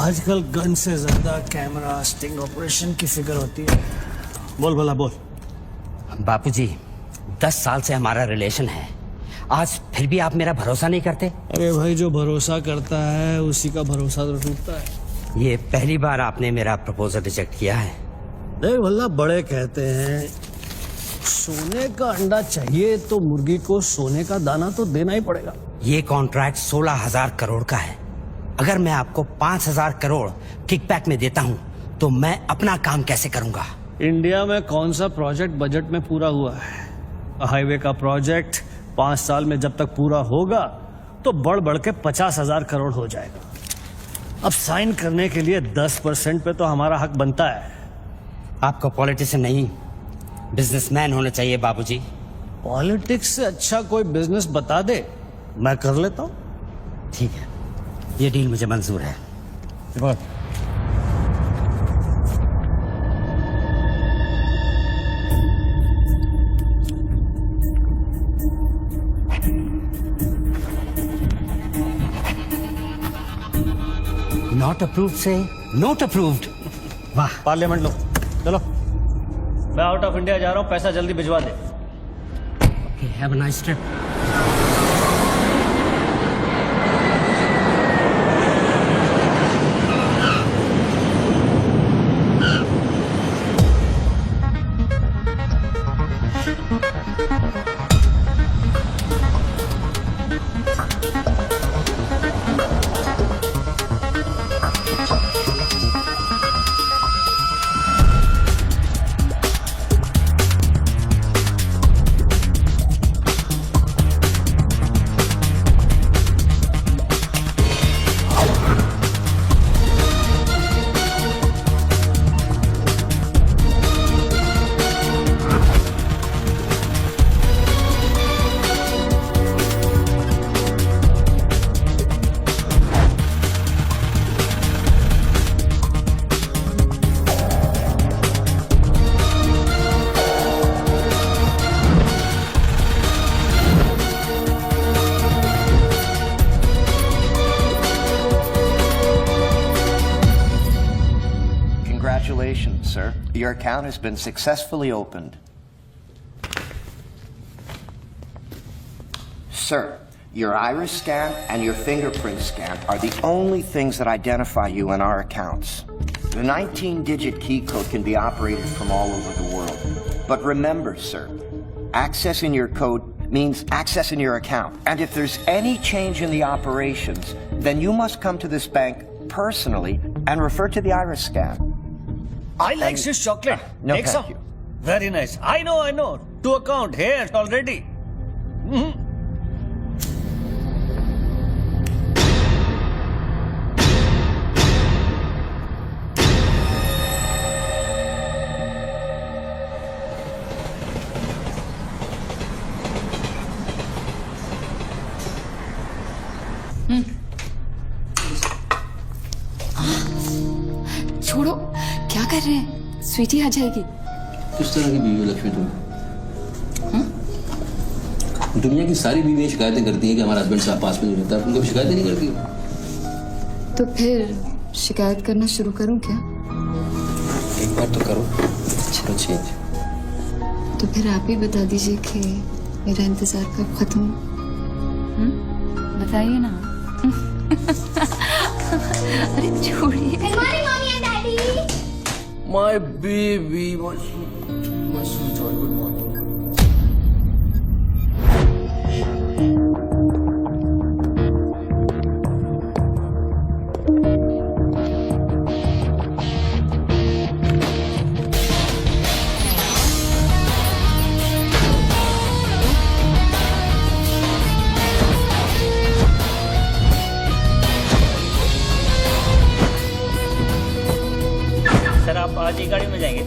आजकल गन से ज्यादा कैमरा स्टिंग ऑपरेशन की फिक्र होती है। बोल भला बोल। बापूजी 10 साल से हमारा रिलेशन है, आज फिर भी आप मेरा भरोसा नहीं करते? अरे भाई, जो भरोसा करता है उसी का भरोसा तो टूटता है। ये पहली बार आपने मेरा प्रपोजल रिजेक्ट किया है। देख भल्ला, बड़े कहते हैं सोने का अंडा चाहिए तो मुर्गी को सोने का दाना तो देना ही पड़ेगा। ये कॉन्ट्रैक्ट 16,000 करोड़ का है। अगर मैं आपको 5,000 करोड़ किकबैक में देता हूं तो मैं अपना काम कैसे करूंगा? इंडिया में कौन सा प्रोजेक्ट बजट में पूरा हुआ है? हाईवे का प्रोजेक्ट 5 साल में जब तक पूरा होगा तो बढ़ बढ़ के 50,000 करोड़ हो जाएगा। अब साइन करने के लिए 10% पे तो हमारा हक बनता है। आपको पॉलिटिशियन नहीं बिजनेसमैन होना चाहिए बाबूजी। पॉलिटिक्स से अच्छा कोई बिजनेस बता दे, मैं कर लेता हूं। ठीक है, ये डील मुझे मंजूर है। नॉट अप्रूव्ड से नॉट अप्रूव्ड। वाह। पार्लियामेंट लो, चलो। मैं आउट ऑफ इंडिया जा रहा हूं, पैसा जल्दी भिजवा दे। Have a nice trip. Congratulations, sir. Your account has been successfully opened. Sir, your iris scan and your fingerprint scan are the only things that identify you in our accounts. The 19-digit key code can be operated from all over the world. But remember, sir, accessing your code means accessing your account. And if there's any change in the operations, then you must come to this bank personally and refer to the iris scan. I like this chocolate. No, Take thank some. you. Very nice. I know. To account here already. छोड़ो, क्या कर रहे हैं? स्वीटी आ जाएगी। किस तरह की बीवी है लक्ष्मी तुम? दुनिया की सारी बीवियां शिकायतें करती हैं कि हमारा हस्बैंड साहब पास में नहीं रहता, तुम कभी शिकायतें नहीं करती? तो फिर शिकायत करना शुरू करूं क्या? एक बार तो करो, चलो चेंज। तो फिर आप ही बता दीजिए कि मेरा इंतजार कब खत्म हो? बताइए ना। अरे छोड़िए। My baby, my sweet joy, good morning. Sir, आप आज ही गाड़ी में जाएंगे?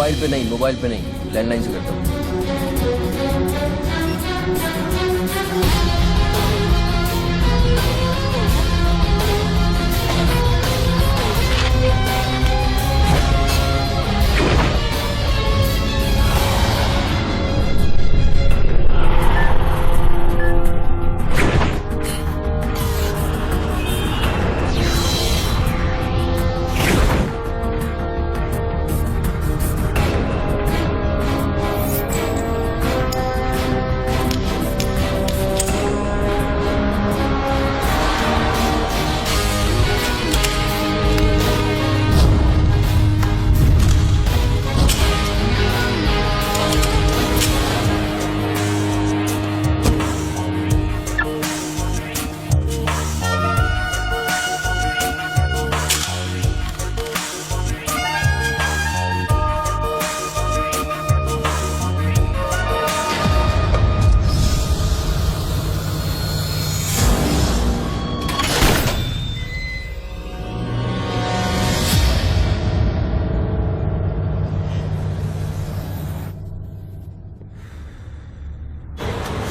मोबाइल पे नहीं, लैंडलाइन से करता हूँ।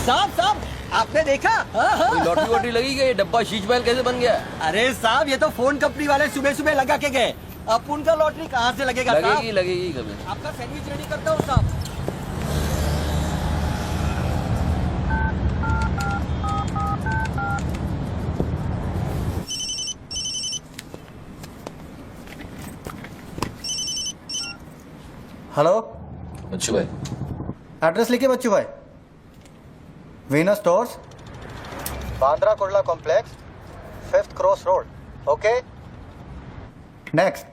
साहब आपने देखा? कोई लॉटरी वॉटरी लगी क्या? ये डब्बा शीश महल कैसे बन गया? अरे साहब ये तो फोन कंपनी वाले सुबह सुबह लगा के गए। अब उनका लॉटरी कहाँ से लगेगा साहब? लगेगी कभी। आपका सैंडविच रेडी करता हूँ साहब। हेलो, अच्छा भाई, एड्रेस लिखिए बच्चू भाई। Venus stores, Bandra Kurla complex, 5th cross road. Okay. Next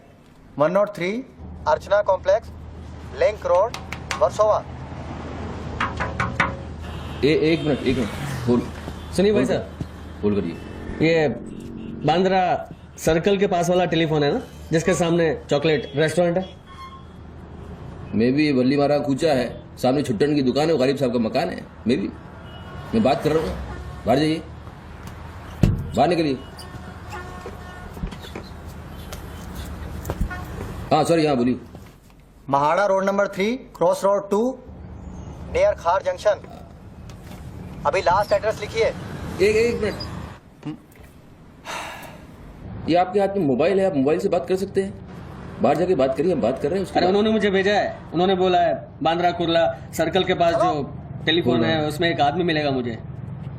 103 अर्चना कॉम्प्लेक्स, लिंक रोड, वर्सोवा। एक मिनट होल्ड। सुनिए भाई साहब, होल्ड करिए। ये बांद्रा सर्कल के पास वाला टेलीफोन है ना, जिसके सामने चॉकलेट रेस्टोरेंट है? मे भी वल्ली मारा कूचा है, सामने छुट्टन की दुकान है, गरीब साहब का मकान है। मे भी मैं बात कर रहा हूँ, बाहर जाइए, बाहर निकलिए। हाँ सॉरी, हाँ बोलिए। MHADA road number 3 cross road 2 near खार जंक्शन। अभी लास्ट एड्रेस लिखिए। एक मिनट, ये आपके हाथ में मोबाइल है, आप मोबाइल से बात कर सकते हैं। बाहर जाके बात करिए, हम बात कर रहे हैं। अरे उन्होंने मुझे भेजा है, उन्होंने बोला है बांद्रा कुर्ला सर्कल के पास जो टेलीफोन है उसमें एक आदमी मिलेगा मुझे,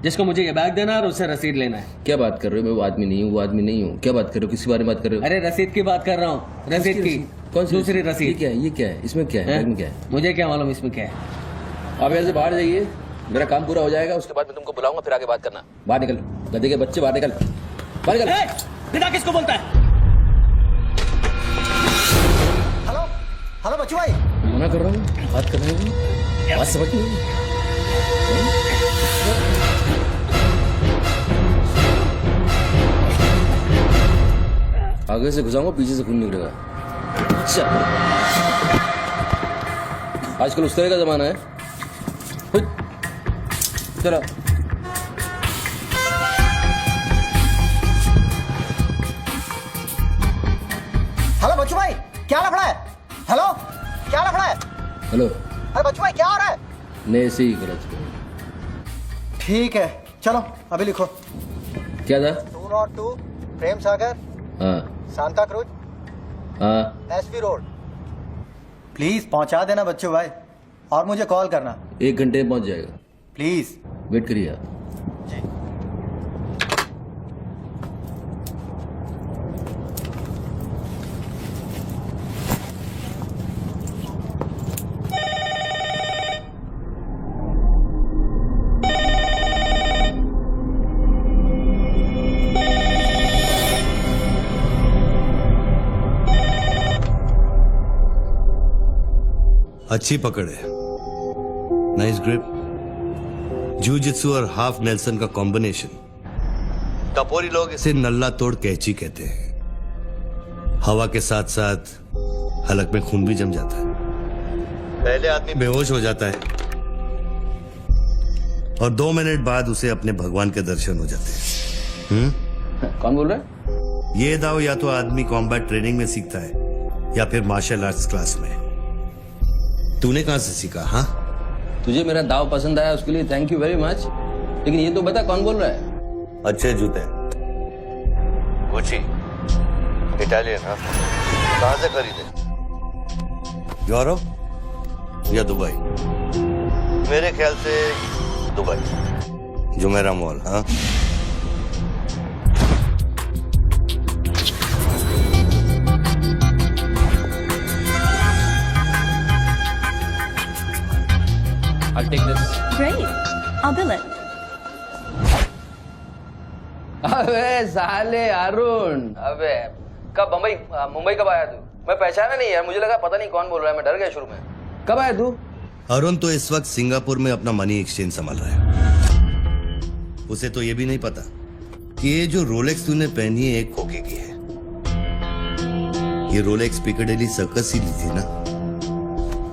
जिसको मुझे ये बैग देना है और उससे रसीद लेना है। क्या बात कर रहे हो? मैं वो आदमी नहीं हूँ, वो आदमी नहीं हूँ। क्या बात कर रहे हो? किसके बारे में बात कर रहे हो? अरे रसीद की बात कर रहा हूँ, रसीद की। कौन सी दूसरी ये रसीद। क्या है? ये क्या है? इसमें क्या है? बैग में क्या है? मुझे क्या मालूम इसमें क्या है। आप यहाँ से बाहर जाइए, मेरा काम पूरा हो जाएगा, उसके बाद मैं तुमको बुलाऊंगा, फिर आगे बात करना। बाहर निकल, गधे के बच्चे, बाहर निकल, बाहर निकल। पिता किसको बोलता है? हेलो हेलो बच्चू भाई। मना कर रहा हूँ, बात कर रहे हो, बात समझ नहीं। आगे से घुसाऊंगा, पीछे से खून निकलेगा। अच्छा, आजकल उस तरह का जमाना है। चलो हेलो बच्चू भाई, क्या लफड़ा है? हेलो, क्या लफड़ा है? हेलो, अरे बच्चू भाई क्या हो रहा है? मैं ऐसे ही गलत। ठीक है चलो अभी लिखो। क्या था? 202 प्रेम सागर, हाँ सांता क्रूज, हाँ, एसवी रोड। प्लीज पहुंचा देना बच्चू भाई, और मुझे कॉल करना 1 घंटे में पहुंच जाएगा। प्लीज। वेट करिए आप। अच्छी पकड़ है, नाइस ग्रिप। जूजित्सु और हाफ नेल्सन का कॉम्बिनेशन। टपोरी लोग इसे नल्ला तोड़ कैची कहते हैं। हवा के साथ साथ हलक में खून भी जम जाता है। पहले आदमी बेहोश हो जाता है और 2 मिनट बाद उसे अपने भगवान के दर्शन हो जाते हैं। कौन बोल रहा है? ये दाव या तो आदमी कॉम्बैट ट्रेनिंग में सीखता है या फिर मार्शल आर्ट्स क्लास में। तूने कहां से सीखा? हाँ, तुझे मेरा दाव पसंद आया उसके लिए थैंक यू वेरी मच, लेकिन ये तो बता कौन बोल रहा है? अच्छे जूते, गुची, इटालियन। हाँ, कहां से खरीदे? यूरोप या दुबई? मेरे ख्याल से दुबई, जुमेरा मॉल। हाँ, I'll take this. Great. I'll bill it. अबे साले अरुण, अबे कब मुंबई कब आया तू? मैं पहचाना नहीं यार, मुझे लगा पता नहीं कौन बोल रहा है, मैं डर गया शुरू में। कब आया तू? अरुण तो इस वक्त सिंगापुर में अपना मनी एक्सचेंज संभाल रहा है। उसे तो ये भी नहीं पता कि ये जो रोलेक्स तूने पहनी है एक खोखे की है। ये रोलेक्स पिकाडेली सर्कस ही ली थी ना,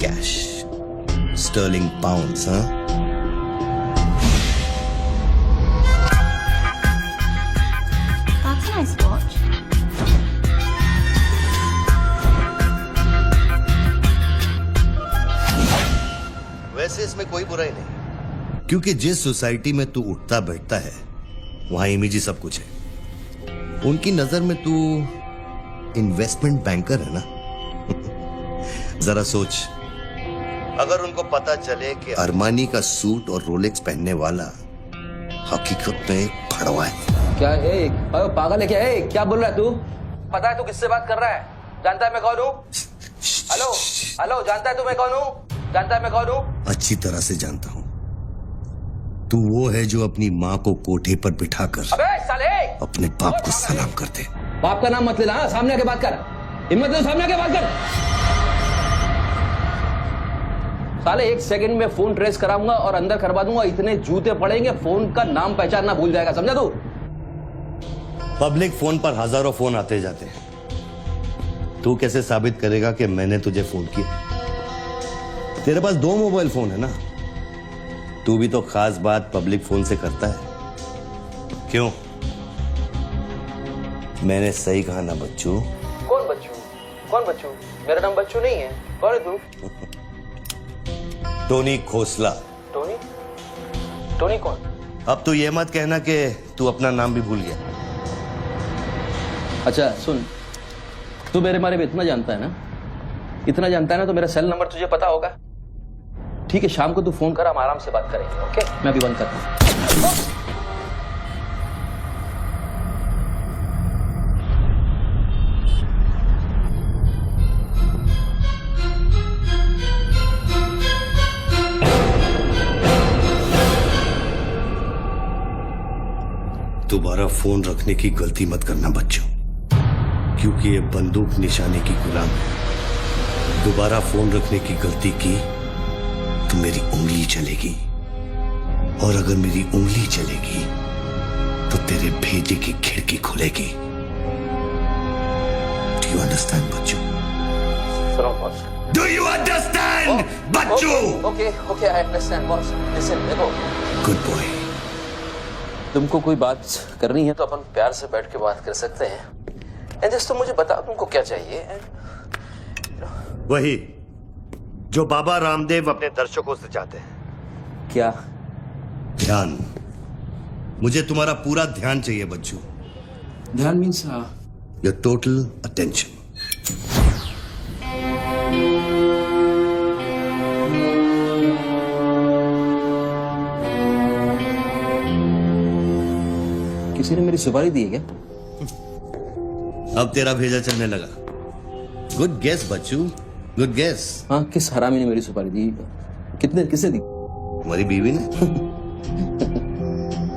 कैश, स्टर्लिंग पाउंड्स। हाँ, That's a nice watch. वैसे इसमें कोई बुराई नहीं, क्योंकि जिस सोसाइटी में तू उठता बैठता है वहां इमेज ही सब कुछ है। उनकी नजर में तू इन्वेस्टमेंट बैंकर है ना। जरा सोच, अगर उनको पता चले कि अरमानी का सूट और रोलेक्स पहनने वाला हकीकत में एक फड़वा है। क्या है? अरे पागल है क्या? है क्या बोल रहा है तू? पता है तू किससे बात कर रहा है? जानता है मैं कौन हूँ? हेलो हेलो, जानता है तू मैं कौन हूँ? जानता है मैं कौन हूँ? अच्छी तरह से जानता हूँ। तू वो है जो अपनी माँ को कोठे पर बिठाकर अबे साले अपने बाप को सलाम करते। बाप का नाम मत लेना, सामने आके बात कर, हिम्मत है सामने आके बात कर। साले 1 सेकंड में फोन ट्रेस कराऊंगा और अंदर करवा दूंगा, इतने जूते पड़ेंगे फोन का नाम पहचानना भूल जाएगा, समझा तू? पब्लिक फोन पर हजारों फोन आते जाते हैं। तू कैसे साबित करेगा कि मैंने तुझे फोन किया? तेरे पास 2 मोबाइल फोन है ना। तू भी तो खास बात पब्लिक फोन से करता है, क्यों? मैंने सही कहा ना बच्चू? कौन बच्चू? कौन बच्चू? मेरा नाम बच्चू नहीं है। कौन है तू? टोनी खोसला। टोनी? टोनी कौन? अब तू ये मत कहना कि तू अपना नाम भी भूल गया। अच्छा सुन, तू मेरे बारे में इतना जानता है ना, इतना जानता है ना, तो मेरा सेल नंबर तुझे पता होगा। ठीक है, शाम को तू फोन कर, हम आराम से बात करेंगे। ओके, मैं अभी बंद करता हूँ। दोबारा फोन रखने की गलती मत करना बच्चों, क्योंकि ये बंदूक निशाने की गुलाम है। दोबारा फोन रखने की गलती की तो मेरी उंगली चलेगी, और अगर मेरी उंगली चलेगी तो तेरे भेजे की खिड़की खुलेगी। डू यू अंडरस्टैंड बच्चों? डू यू अंडरस्टैंड बच्चों? Okay okay, I understand boss. Listen, देखो, गुड बॉय। तुमको कोई बात करनी है तो अपन प्यार से बैठ के बात कर सकते हैं। एंड जस्ट तुम मुझे बताओ तुमको क्या चाहिए। वही जो बाबा रामदेव अपने दर्शकों से चाहते हैं। क्या? ध्यान। मुझे तुम्हारा पूरा ध्यान चाहिए बच्चू। ध्यान मीन्स योर टोटल अटेंशन। किसी ने मेरी सुपारी दी है क्या? अब तेरा भेजा चलने लगा। गुड गेस बच्चू, गुड गेस। हाँ, किस हरामी ने मेरी सुपारी दी? किसने दी? तुम्हारी बीवी ने।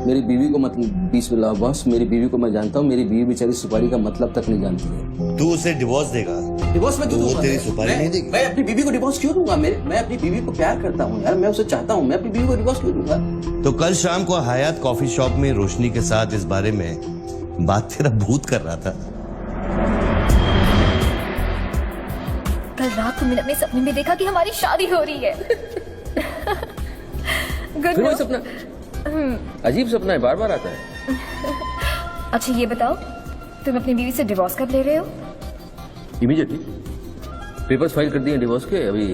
मेरी बीवी को मतलब 20 लाख बॉस, मेरी बीवी को मैं जानता हूँ। मेरी बीवी बेचारी सुपारी का मतलब तक नहीं जानती है। तू उसे डिवोर्स देगा? डिवोर्स में क्यों वो दूंगा? तेरी सुपारी नहीं देगी? मैं अपनी बीवी को डिवोर्स क्यों दूंगा? मैं अपनी बीवी को प्यार करता हूँ यार, मैं उसे चाहता हूँ। मैं अपनी बीवी को डिवोर्स क्यों दूंगा? तो कल शाम को हयात कॉफी शॉप में रोशनी के साथ इस बारे में बात तेरा भूत कर रहा था। कल रात को मैंने अपने सपने में देखा कि हमारी शादी हो रही है। गुड फिर वही सपना? अजीब सपना है, बार बार आता है। अच्छा ये बताओ, तुम अपनी बीवी से डिवोर्स कब ले रहे हो? इमीडिएटली। पेपर्स फाइल कर दिए डिवोर्स के, अभी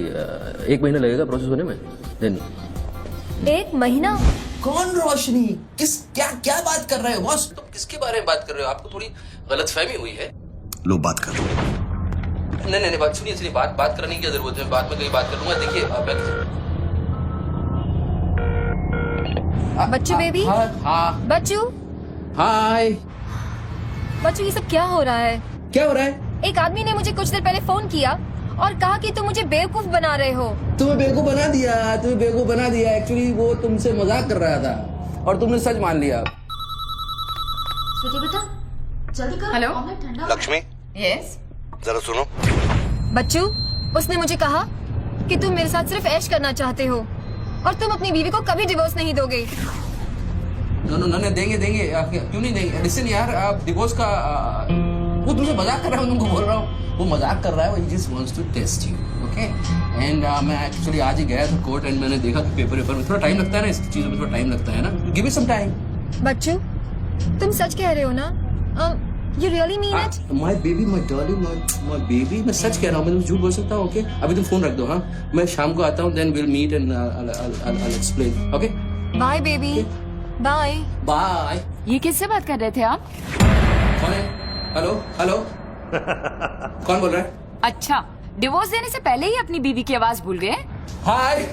1 महीना लगेगा प्रोसेस होने में। देन 1 महीना? कौन रोशनी? क्या क्या बात कर रहे हो बॉस? तुम किसके बारे में बात कर रहे हो? आपको थोड़ी गलतफहमी हुई है। लो बात कर लो। नहीं बात सुनिए, बात करने की क्या जरूरत है? बाद में कहीं बात कर लूंगा। देखिए बच्चू बेबी, हाँ बच्चू, हाय। बच्चू, ये सब क्या हो रहा है? क्या हो रहा है? एक आदमी ने मुझे कुछ देर पहले फोन किया और कहा कि तुम मुझे बेवकूफ बना रहे हो। तुम्हें बेवकूफ बना दिया। एक्चुअली वो तुमसे मजाक कर रहा था और तुमने सच मान लिया। श्रुति बेटा, जल्दी करो। Hello Lakshmi, yes. जरा सुनो। बच्चू, उसने मुझे कहा कि तुम मेरे साथ सिर्फ ऐश करना चाहते हो और तुम अपनी बीवी को कभी डिवोर्स नहीं दोगे। नो देंगे। क्यों नहीं देंगे? लिसन यार, आप डिवोर्स का वो तुमसे मजाक कर रहा है। मैं तुमको बोल रहा हूँ वो मजाक कर रहा है। वो just wants to test you, okay? And मैं एक्चुअली आज ही गया था कोर्ट एंड मैंने देखा कि पेपर में थोड़ा टाइम लगता है ना, इस चीजों में थोड़ा टाइम लगता है ना। Give me some time. बच्चू, तुम सच कह रहे हो ना? You really mean it? My baby, my darling, my baby, मैं सच कह रहा हूँ। मैं तुम झूठ बोल सकता हूँ, ओके? अभी तुम फोन रख दो, हाँ? मैं शाम को आता हूँ, then we'll meet and I'll explain, okay? Bye baby, bye. Bye. ये किससे बात कर रहे थे आप? कौन है? हेलो कौन बोल रहा है? अच्छा, डिवोर्स देने से पहले ही अपनी बीवी की आवाज भूल गए? हाय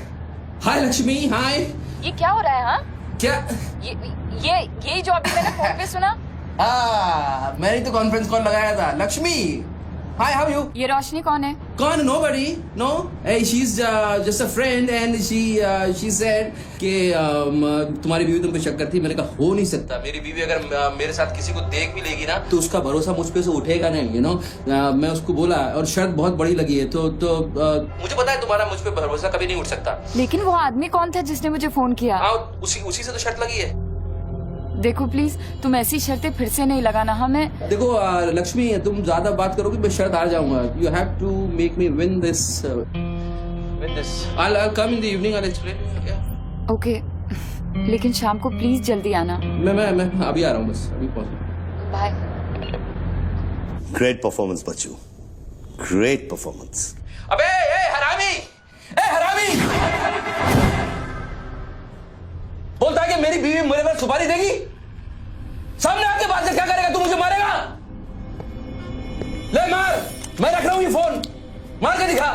लक्ष्मी, हाय। ये क्या हो रहा है? हाँ, क्या? ये जो अभी मैंने फोन पे सुना। मैंने तो कॉन्फ्रेंस कॉल लगाया था। Lakshmi, hi, how you? ये रोशनी कौन है? कौन? Nobody, no. She is just a friend and she said कि तुम्हारी बीवी तुम पे शक करती। मैंने कहा हो नहीं सकता। मेरी बीवी अगर मेरे साथ किसी को देख भी लेगी ना तो उसका भरोसा मुझ पे से उठेगा नहीं, यू नो। मैं उसको बोला और शर्त बहुत बड़ी लगी है तो मुझे पता है तुम्हारा मुझ पे भरोसा कभी नहीं उठ सकता। लेकिन वो आदमी कौन था जिसने मुझे फोन किया? उसी से तो शर्त लगी है। देखो प्लीज, तुम ऐसी शर्तें फिर से नहीं लगाना। हमें देखो लक्ष्मी, तुम ज्यादा बात करोगे मैं शर्त हार जाऊंगा। You have to make me win this. I'll come in the evening, I'll explain. Yeah. Okay, लेकिन शाम को प्लीज जल्दी आना। मैं अभी आ रहा हूँ, बस अभी पहुंच। बाय। ग्रेट परफॉर्मेंस बच्चू, ग्रेट परफॉर्मेंस। अबे हरामी, बोलता है कि मेरी बीवी मेरे पर सुपारी देगी। सामने आके बात कर, क्या करेगा? तू मुझे मारेगा? ले मार, मैं रख रहा हूं ये फोन, मार के दिखा।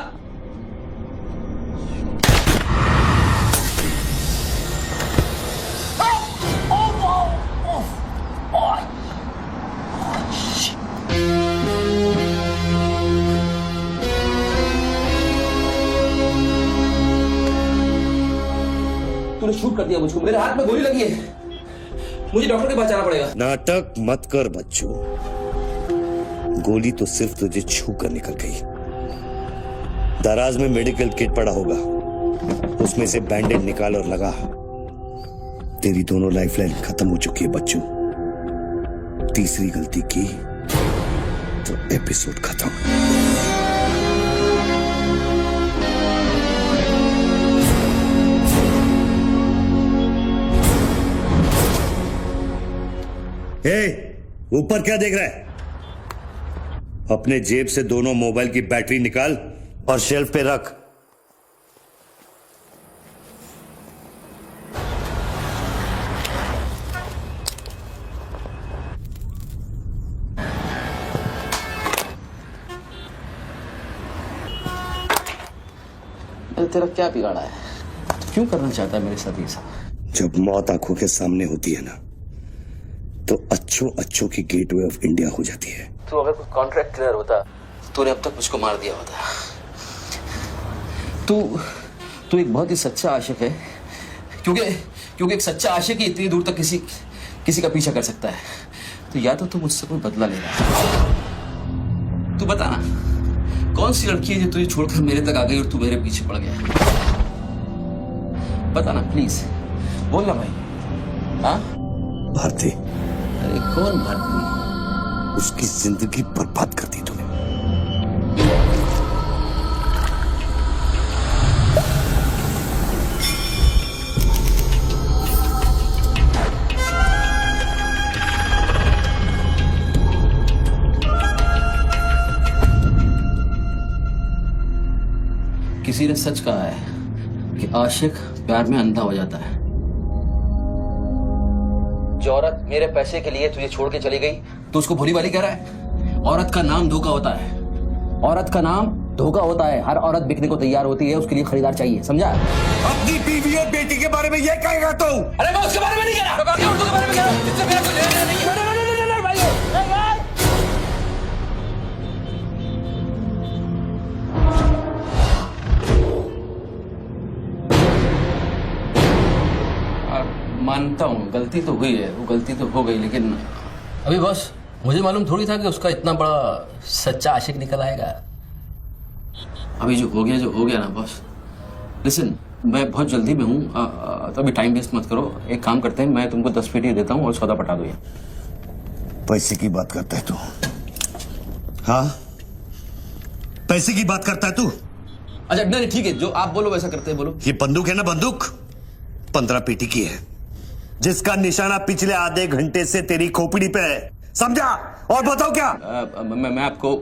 तूने शूट कर दिया मुझको, मेरे हाथ में गोली लगी है, मुझे डॉक्टर के पास जाना पड़ेगा। नाटक मत कर बच्चू, गोली तो सिर्फ तुझे छू कर निकल गई। दराज में मेडिकल किट पड़ा होगा, उसमें से बैंडेज निकाल और लगा। तेरी दोनों लाइफलाइन खत्म हो चुकी है बच्चू। तीसरी गलती की तो एपिसोड खत्म। ऊपर क्या देख रहा है? अपने जेब से दोनों मोबाइल की बैटरी निकाल और शेल्फ पे रख। तेरा क्या बिगाड़ा है? क्यों करना चाहता है मेरे साथ ये सब? जब मौत आंखों के सामने होती है ना, तो अच्छों की गेटवे ऑफ इंडिया हो जाती है। तू अगर कुछ कॉन्ट्रैक्ट क्लियर होता तूने अब तक मुझको मार दिया होता। तू एक बहुत ही सच्चा आशिक है, क्योंकि एक सच्चा आशिक ही इतनी दूर तक किसी का पीछा कर सकता है। तो या तो तू मुझसे कोई बदला ले रहा है। तू बता ना, कौन सी लड़की है जो तुझे छोड़कर मेरे तक आ गई और तू मेरे पीछे पड़ गया? बता ना प्लीज, बोल ना भाई। हाँ, भारती। अरे कौन भारती? उसकी जिंदगी बर्बाद कर दी तूने। किसी ने सच कहा है कि आशिक प्यार में अंधा हो जाता है। जो औरत मेरे पैसे के लिए तुझे छोड़ के चली गई तो उसको भोली भाली कह रहा है। औरत का नाम धोखा होता है, औरत का नाम धोखा होता है। हर औरत बिकने को तैयार होती है, उसके लिए खरीदार चाहिए, समझा? अपनी बीवी और बेटी के बारे में ये कहेगा तू? अरे मैं उसके बारे में नहीं कह रहा, मैं बाकी औरतों के बारे में कह रहा हूं, जिससे मेरा कोई लेना देना नहीं है। नहीं, भाई, मानता हूँ गलती तो हुई है, वो गलती तो हो गई, लेकिन अभी बस मुझे मालूम थोड़ी था कि उसका इतना बड़ा सच्चा आशिक निकल आएगा। अभी जो हो गया ना बॉस। लिसन, मैं बहुत जल्दी में हूँ, तो अभी टाइम वेस्ट मत करो। एक काम करते हैं, मैं तुमको 10 पेटी देता हूँ और सौदा पटा दो। ये पैसे की बात करता है तू? हाँ, पैसे की बात करता है तू? अच्छा नहीं ठीक है, जो आप बोलो वैसा करते हैं, बोलो। ये बंदूक है ना, बंदूक 15 पेटी की है, जिसका निशाना पिछले आधे घंटे से तेरी खोपड़ी पे है, समझा? और बताओ क्या? मैं आपको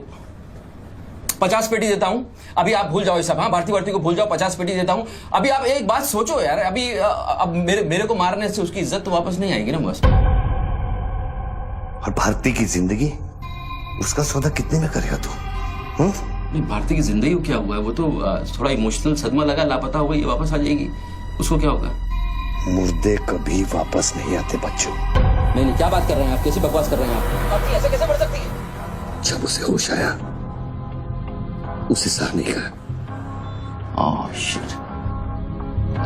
50 पेटी देता हूं। अभी आप भूल जाओ ये सब। हाँ, भारती को भूल जाओ, 50 पेटी देता हूं। अभी आप एक बात सोचो यार, अभी अब मेरे को मारने से उसकी इज्जत तो वापस नहीं आएगी ना बस। और भारती की जिंदगी, उसका सौदा कितने में करेगा तू? नहीं, भारती की जिंदगी को क्या हुआ है? वो तो थोड़ा इमोशनल सदमा लगा, लापता हो गई, वापस आ जाएगी। उसको क्या होगा? मुर्दे कभी वापस नहीं आते बच्चों। नहीं, क्या बात कर रहे हैं आप? कैसी बकवास कर रहे हैं आप? भारती ऐसे कैसे बढ़ सकती है? जब उसे होश आया, उसे सह नहीं कहा। Oh shit.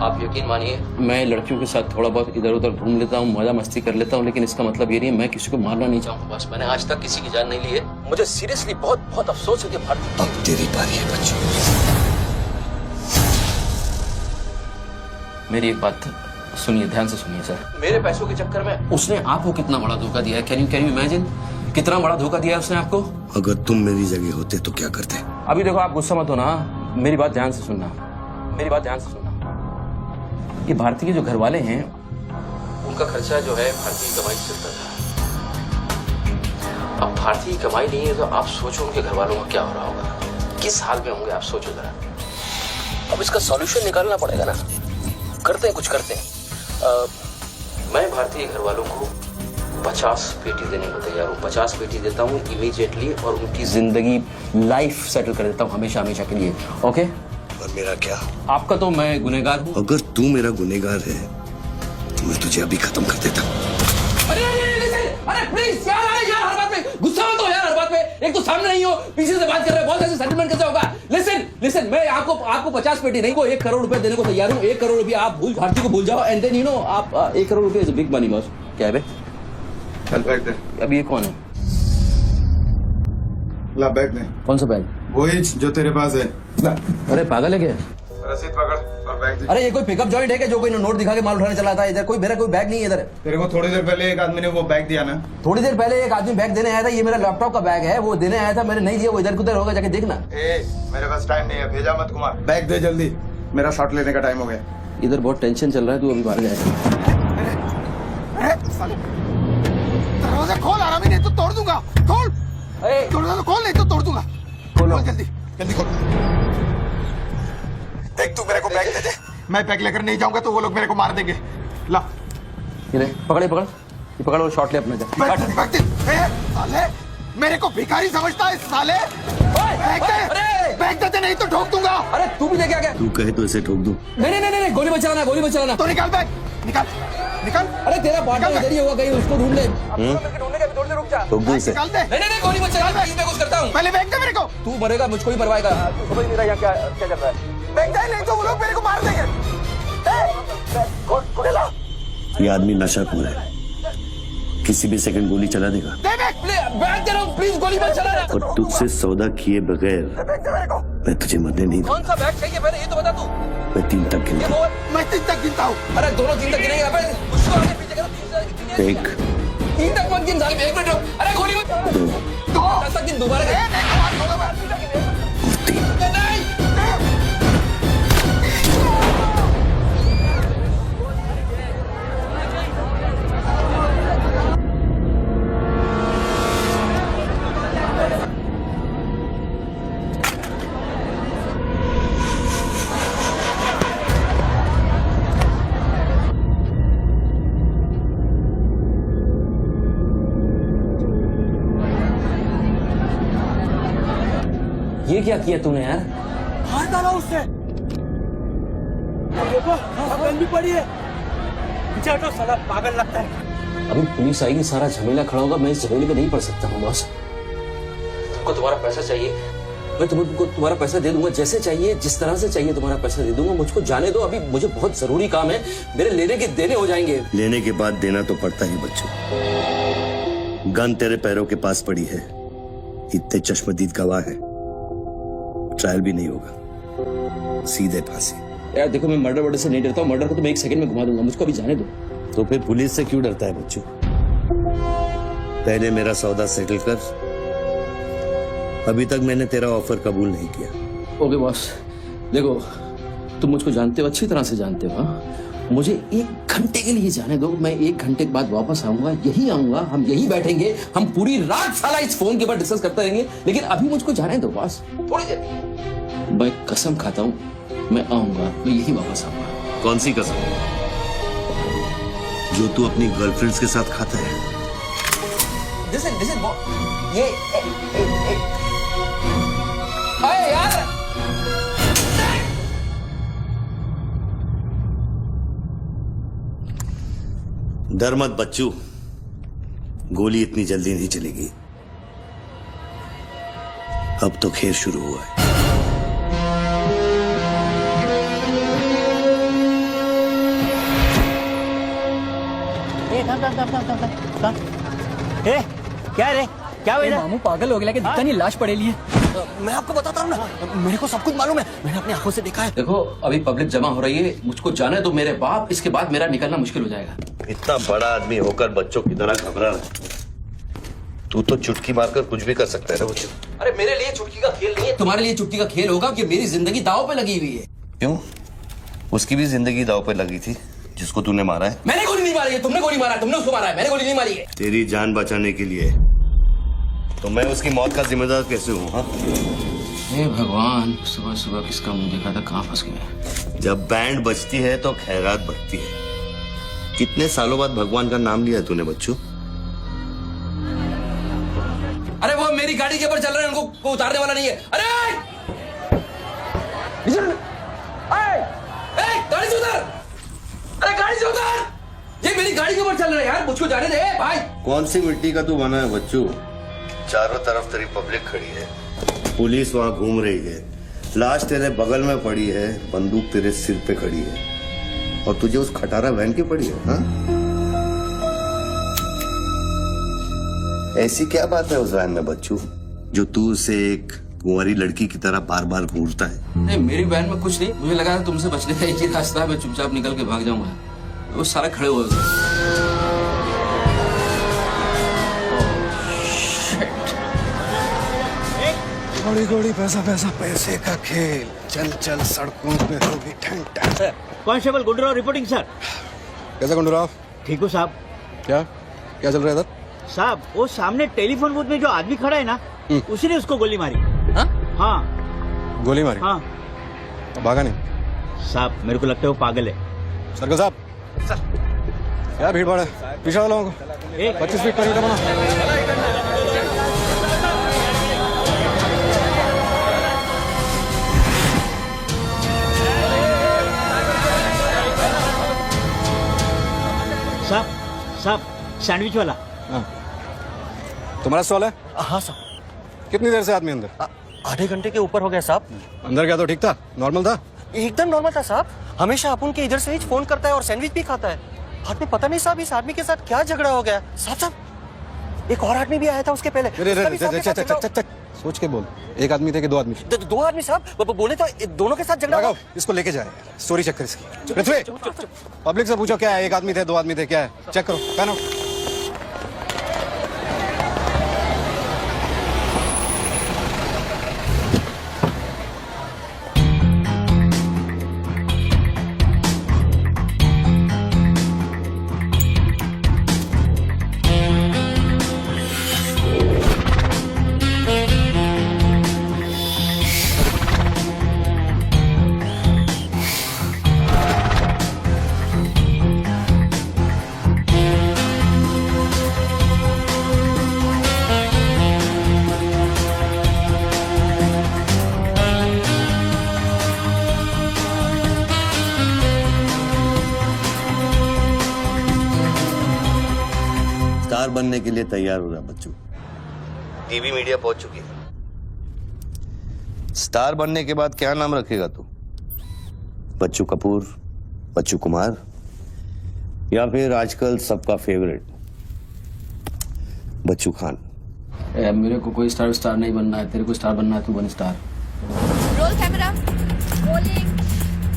आप यकीन मानिए, मैं लड़कियों के साथ थोड़ा बहुत इधर उधर घूम लेता हूँ, मजा मस्ती कर लेता हूँ, लेकिन इसका मतलब ये नहीं है मैं किसी को मारना नहीं चाहूंगा। बस मैंने आज तक किसी की जान नहीं ली है। मुझे सीरियसली बहुत बहुत अफसोस है कि भारती। अब तेरी बारी है बच्चों। मेरी एक बात सुनिए, ध्यान से सुनिए सर। मेरे पैसों के चक्कर में उसने आपको कितना बड़ा धोखा दिया है? कैन यू इमेजिन कितना बड़ा धोखा दिया है उसने आपको? अगर तुम मेरी जगह होते तो क्या करते? अभी देखो, आप गुस्सा मत होना, मेरी बात ध्यान से सुनना, मेरी बात ध्यान से सुनना। ये भारती के जो घर वाले हैं, उनका खर्चा जो है भारती की कमाई से चलता था। अब भारती की कमाई नहीं है तो आप सोचो उनके घर वालों का क्या हो रहा होगा, किस हाल में होंगे, आप सोचो जरा। अब इसका सॉल्यूशन निकालना पड़ेगा ना। करते हैं, कुछ करते हैं। मैं भारतीय घर वालों को 50 पेटी देने को तैयार हूँ। 50 पेटी देता हूँ इमीडिएटली, और उनकी जिंदगी लाइफ सेटल कर देता हूँ हमेशा हमेशा के लिए। ओके? और मेरा क्या? आपका तो मैं गुनहगार हूँ। अगर तू मेरा गुनहगार है तो मैं तुझे अभी खत्म कर देता हूँ। अरे प्लीज यार, हर बात में गुस्सा मत हो यार, हर बात में। एक तो सामने नहीं हो, पीछे से बात कर रहे हो, बहुत ऐसे सेटलमेंट कैसे होगा? लिसन, मैं आपको 50 पेटी नहीं को 1 करोड़ रुपए देने को तैयार हूँ। 1 करोड़ रुपया आप भारती को भूल जाओ, एंड देन यू नो आप 1 करोड़ रुपया इज बिग मनी बॉस। क्या है बे? चल बैग दे। अब ये कौन है? ला बैग दे। कौन सा बैग? वही जो तेरे पास है। ला। अरे पागल है क्या? रसीद पकड़ और बैग दे। अरे ये कोई पिकअप जॉइंट है क्या जो कोई नोट दिखा के माल उठाने चला था? इधर मेरा कोई बैग नहीं है इधर। तेरे को थोड़ी देर पहले एक आदमी ने वो बैग दिया ना? थोड़ी देर पहले एक आदमी बैग देने आया था। ये मेरा लैपटॉप का बैग है, वो देने आया था, मैंने नहीं दिया। वो इधर उधर होगा, जाके देखना। मेरे पास टाइम नहीं है, भेजा मत कुमार। बैग दे जल्दी, मेरा शॉट लेने का टाइम हो गया। इधर बहुत टेंशन चल रहा है, तू अभी बाहर जाएगा। दरवाजा खोल, आराम ही नहीं तो तोड़ दूंगा। खोल, दरवाजा खोल, नहीं तो तोड़ दूंगा। खोल जल्दी, जल्दी खोल। देख, तू मेरे को बैग दे दे। मैं बैग लेकर नहीं जाऊंगा तो वो लोग मेरे को मार देंगे। ला, ये पकड़ और शॉट ले अपने। साले, मेरे को भिखारी समझता है साले। बैग दे, नहीं तो ठोक दूंगा। अरे तू भी लेके आ गया? तू कहे तो इसे ठोक दूं? नहीं, गोली मत चलाना। तो निकाल बैग, निकाल। अरे तेरा पार्टनर इधर ही होगा कहीं, उसको ढूंढ ले। ढूंढने का भी थोड़ी देर रुक जा। ठोक दूं इसे? निकाल दे। नहीं, गोली मत चला, मैं कुछ करता हूँ। पहले बैग दे मेरे को। तू मरेगा, मुझको ही मरवाएगा। समझ नहीं रहा यहाँ क्या चल रहा है। बैग दे, नहीं तो वो लोग मेरे को मार देंगे। ये आदमी नशाखोर है, किसी भी सेकंड गोली चला देगा। बैग दे रहा हूँ, प्लीज गोली मत चलाना। और तुझसे सौदा किए बगैर मैं तुझे मरने नहीं दूंगा। कौन सा बैग चाहिए पहले ये तो बता तू। मैं 3 तक गिनता हूँ। मैं 3 तक गिनता हूँ। अरे दोनों 3 तक गिनेंगे। मुझको आगे पीछे करो। 1 3 तक मत गिन साले, 1 मिनट रुक। अरे गोली मत। 2 10 तक गिन दोबारा। और 3। ये क्या किया तूने यार? मार डाला उससे। देखो गन भी पड़ी है। पीछे हटो साला पागल लगता है। अभी पुलिस आएगी, सारा झमेला खड़ा होगा, मैं इस झमेले में नहीं पड़ सकता हूँ बॉस। तुमको तुम्हारा पैसा चाहिए, मैं तुमको तुम्हारा पैसा दे दूंगा, जैसे चाहिए जिस तरह से चाहिए तुम्हारा पैसा दे दूंगा। मुझको जाने दो, अभी मुझे बहुत जरूरी काम है, मेरे लेने के देने हो जाएंगे। लेने के बाद देना तो पड़ता ही बच्चों। गन तेरे पैरों के पास पड़ी है, इतने चश्मदीद गवाह है, ट्रायल भी नहीं होगा, सीधे फांसी। यार देखो, मैं मर्डर से नहीं डरता हूँ, मर्डर को तो मैं 1 सेकंड में घुमा दूंगा, मुझको अभी जाने दो। तो फिर पुलिस से क्यों डरता है बच्चों? पहले मेरा सौदा सेटल कर। अभी तक मैंने तेरा ऑफर कबूल नहीं किया। ओके बॉस, देखो तुम मुझको जानते हो, अच्छी तरह से जानते हो। हाँ? मुझे 1 घंटे के लिए जाने दो, मैं 1 घंटे के बाद वापस आऊंगा, यही आऊंगा, हम यही बैठेंगे, हम पूरी रात साला इस फोन के ऊपर डिस्कस करते रहेंगे, लेकिन अभी मुझको जाने दो बॉस, थोड़ी देर। मैं कसम खाता हूँ, मैं आऊंगा, मैं यही वापस आऊंगा। कौन सी कसम? जो तू अपनी गर्लफ्रेंड्स के साथ खाता है? ये अरे यार, डर मत बच्चू, गोली इतनी जल्दी नहीं चलेगी। अब तो खेल शुरू हुआ है। क्या रे, क्या हुआ? मामू पागल हो गया कि दिखता नहीं, लाश पड़ेली है। मैं आपको बताता हूँ ना, मेरे को सब कुछ मालूम है, मैंने अपनी आंखों से देखा है। देखो अभी पब्लिक जमा हो रही है, मुझको जाने दो मेरे बाप, इसके बाद मेरा निकलना मुश्किल हो जाएगा। इतना बड़ा आदमी होकर बच्चों की तरह घबरा रहा है। तू तो चुटकी मारकर कुछ भी कर सकता है ना बच्चों। अरे मेरे लिए चुटकी का खेल नहीं है, तुम्हारे लिए चुटकी का खेल होगा कि मेरी जिंदगी दांव पे लगी हुई है। क्यों? उसकी भी जिंदगी दांव पे लगी थी, जिसको तूने मारा है। मैंने गोली नहीं मारी है, तुमने गोली मारा है, तुमने उसको मारा है, मैंने गोली नहीं मारी है। तेरी जान बचाने के लिए तो मैं उसकी मौत का जिम्मेदार कैसे हूँ? हाँ? हे भगवान, सुबह सुबह किसका मुंह देखा था, कहाँ फंस गए। जब बैंड बजती है तो खैरात बढ़ती है। कितने सालों बाद भगवान का नाम लिया तूने बच्चू? अरे वो मेरी गाड़ी के ऊपर चल रहे हैं, उनको उतारने वाला नहीं है। अरे गाड़ी से उतर, अरे गाड़ी से उतर, ये मेरी गाड़ी के ऊपर चल रहा है यार, मुझको जाने दे भाई। कौन सी मिट्टी का तू बना है बच्चू? चारों तरफ तेरी पब्लिक खड़ी है, पुलिस वहां घूम रही है, लाश तेरे बगल में पड़ी है, बंदूक तेरे सिर पे खड़ी है, और तुझे उस खटारा वैन की पड़ी है। हाँ? ऐसी क्या बात है उस वैन में बच्चू, जो तू उसे एक कुंवारी लड़की की तरह बार बार घूरता है? नहीं, मेरी वैन में कुछ नहीं, मुझे लगा था तुमसे बचने का एक ही रास्ता है, मैं चुपचाप निकल के भाग जाऊंगा। वो सारे खड़े हुए थे। थोड़ी थोड़ी पैसा पैसा, पैसे का खेल, चल चल सड़कों पे होगी ठंड ठंड। Constable Gundurao reporting sir. कैसा गुंडूराव? ठीक हो साहब। क्या क्या चल रहा है इधर? साहब वो सामने टेलीफोन बूथ में जो आदमी खड़ा है ना, उसी ने उसको गोली मारी। हाँ गोली मारी? हाँ। भागा नहीं? साहब मेरे को लगता है वो पागल है। सर्कल साहब, क्या भीड़ भाड़ है, पीछे वालों को 25 फीट पर बना। साहब साहब सैंडविच वाला। तुम्हारा स्टॉल है? हाँ साहब। कितनी देर से आदमी अंदर? आधे घंटे के ऊपर हो गया साहब। अंदर क्या तो ठीक था, नॉर्मल था? एकदम नॉर्मल था साहब, हमेशा अपन के इधर से ही फोन करता है और सैंडविच भी खाता है। बाद में पता नहीं साहब इस आदमी के साथ क्या झगड़ा हो गया। साहब साहब एक और आदमी भी आया था उसके पहले। सोच के बोल, एक आदमी थे कि 2 आदमी? 2 आदमी साहब, बोले तो दोनों के साथ झगड़ा हुआ। इसको लेके जाए, स्टोरी चेक कर इसकी। पृथ्वी, पब्लिक से पूछो क्या है, एक आदमी थे 2 आदमी थे, क्या है, चेक करो। पहनो। स्टार बनने के लिए तैयार हो रहा बच्चू। टीवी मीडिया पहुंच चुकी है। स्टार बनने के बाद क्या नाम रखेगा तू? बच्चू कपूर, बच्चू कुमार, या फिर आजकल सबका फेवरेट बच्चू खान? मेरे को कोई स्टार नहीं बनना है, तेरे को स्टार बनना है, तू बन स्टार। Roll camera, rolling.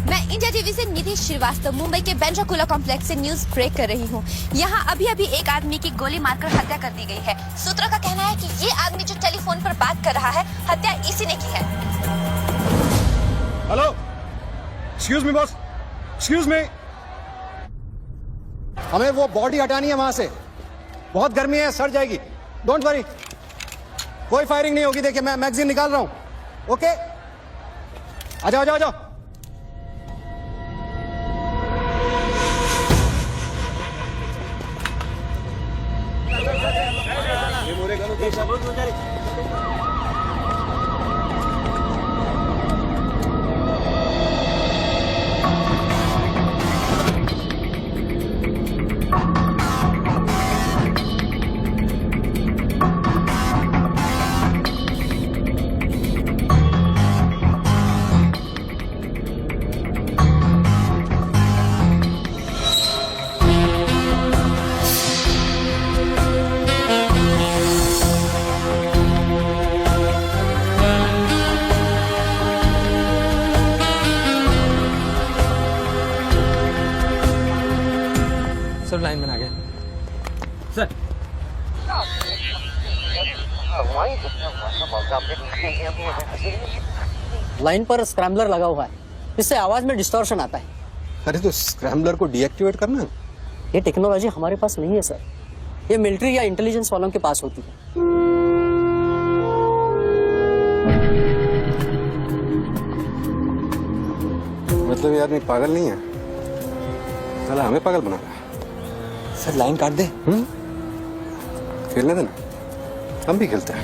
मैं इंडिया टीवी से निधि श्रीवास्तव मुंबई के बेंड्राकुला कॉम्प्लेक्स से न्यूज ब्रेक कर रही हूँ। यहाँ अभी एक आदमी की गोली मारकर हत्या कर दी गई है। सूत्रों का कहना है कि ये आदमी जो टेलीफोन पर बात कर रहा है, हत्या इसी ने की है। Hello, excuse me boss, excuse me. हमें वो बॉडी हटानी है वहां से, बहुत गर्मी है, सड़ जाएगी। डोंट वरी, कोई फायरिंग नहीं होगी। देखिए मैं मैगजीन निकाल रहा हूं। ओके, आ जाओ, आ जाओ, आ जाओ। सर लाइन में आ गए सर। लाइन पर स्क्रैम्बलर लगा हुआ है, इससे आवाज में डिस्टॉर्शन आता है। अरे तो स्क्रैम्बलर को डीएक्टिवेट करना। ये टेक्नोलॉजी हमारे पास नहीं है सर, ये मिलिट्री या इंटेलिजेंस वालों के पास होती है। मतलब ये आदमी पागल नहीं है, साला हमें पागल बना रहा है। सर लाइन काट दे। खेलने देना, हम भी खेलते हैं।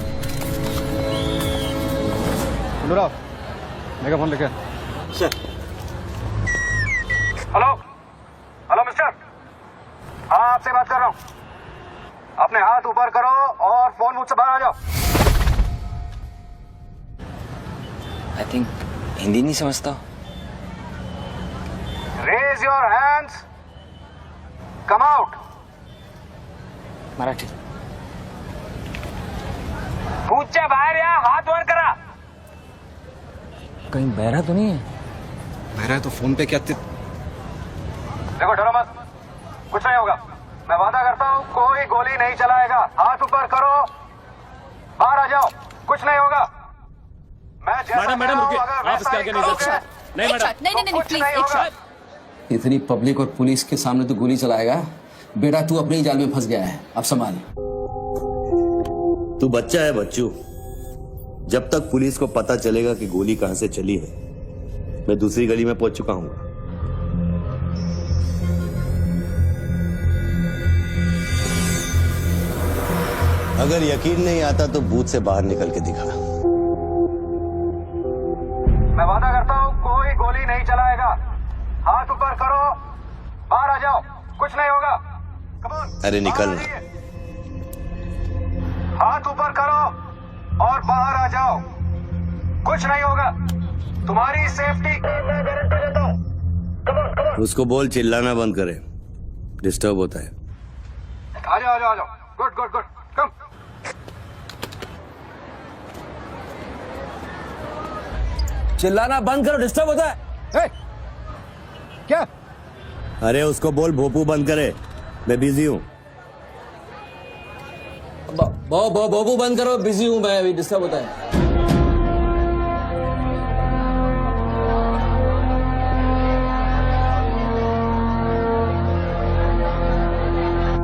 अनुराग, मेगा फोन लेके। सर। हेलो, हेलो मिस्टर, हाँ आपसे बात कर रहा हूँ। अपने हाथ ऊपर करो और फोन मुझसे बाहर आ जाओ। आई थिंक हिंदी नहीं समझता। Raise your hands, come out. Marathi. पूछे बाहर या हाथ वर करा। कहीं बहरा तो नहीं है? बहरा है तो फोन पे क्या देखो, डरो मत, कुछ नहीं होगा। मैं वादा करता हूँ कोई गोली नहीं चलाएगा। हाथ ऊपर करो, बाहर आ जाओ, कुछ नहीं होगा। मैडम रुकिए, आप इसके आगे नहीं जा सकते। नहीं मैडम, नहीं प्लीज, एक शॉट। इतनी पब्लिक और पुलिस के सामने तो गोली चलाएगा? बेटा तू अपने ही जाल में फंस गया है, अब संभाल। तू बच्चा है बच्चू। जब तक पुलिस को पता चलेगा कि गोली कहां से चली है, मैं दूसरी गली में पहुंच चुका हूं। अगर यकीन नहीं आता तो बूथ से बाहर निकल के दिखा। मैं वादा करता हूँ कोई गोली नहीं चलाएगा। हाथ ऊपर करो, बाहर आ जाओ, कुछ नहीं होगा। अरे निकल ना। हाथ ऊपर करो और बाहर आ जाओ, कुछ नहीं होगा। तुम्हारी सेफ्टी मैं गारंटी देता हूँ। उसको बोल चिल्लाना बंद करे, डिस्टर्ब होता है। आ जाओ, आ जाओ, आ जाओ। गुड गुड गुड, कम। चिल्लाना बंद करो, डिस्टर्ब होता है। क्या? अरे उसको बोल भोपू बंद करे, मैं बिजी हूँ। बोबू बंद करो, बिजी हूँ मैं, अभी डिस्टर्ब होता है।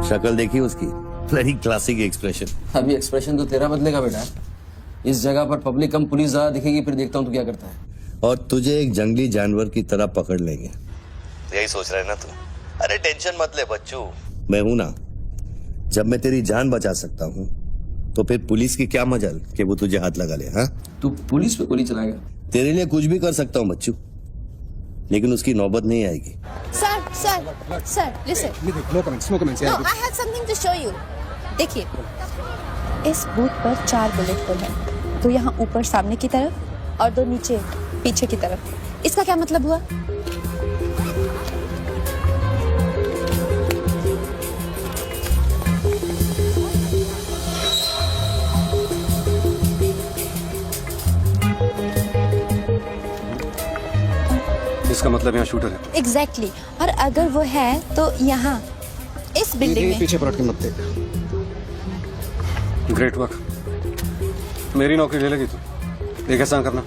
शक्ल देखी उसकी, वेरी क्लासिक एक्सप्रेशन। अभी एक्सप्रेशन तो तेरा बदलेगा बेटा। इस जगह पर पब्लिक कम पुलिस ज्यादा दिखेगी, फिर देखता हूँ तू क्या करता है। और तुझे एक जंगली जानवर की तरह पकड़ लेंगे, यही सोच रहा है ना तू? अरे टेंशन मत ले बच्चू, मैं हूं ना। जब मैं तेरी जान बचा सकता हूं तो फिर पुलिस की क्या मजाल कि वो तुझे हाथ लगा ले। हाँ, तू पुलिस पे गोली चलाएगा? तेरे लिए कुछ भी कर सकता हूं बच्चू, लेकिन उसकी नौबत नहीं आएगी। Sir, listen. No comments, no comments. No, I have something to show you. देखिए, इस बूथ पर 4 बुलेट होल है, 2 यहाँ ऊपर सामने की तरफ और 2 नीचे पीछे की तरफ। इसका क्या मतलब हुआ? इसका मतलब यहाँ शूटर है। एग्जैक्टली और अगर वो है तो यहाँ इस बिल्डिंग में। पीछे पलट के मत देख। Great work. मेरी नौकरी ले लेगी तू। एक एहसान करना,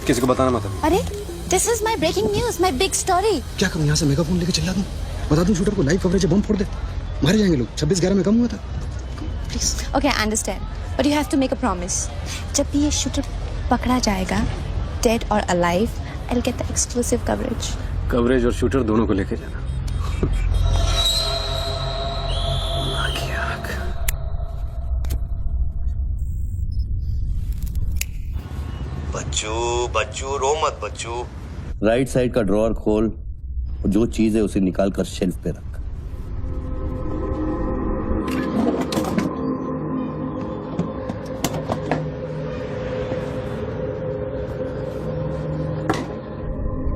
किसी को बताना मत। अरे this is my breaking news, my big story. क्या करूँ, यहाँ से मेगाफोन लेके चिल्ला दूँ, बता दूँ शूटर को लाइव कवरेज है, बम फोड़ दे, मारे जाएंगे लोग। 26/11 में कम हुआ था। Please okay I understand but you have to make a promise. जब भी ये शूटर पकड़ा जाएगा, डेड और alive, I will get the exclusive coverage. Coverage और शूटर दोनों को लेके जाना। बच्चू रो मत बच्चू। राइट साइड का ड्रॉअर खोल और जो चीज है उसे निकाल कर शेल्फ पे रख।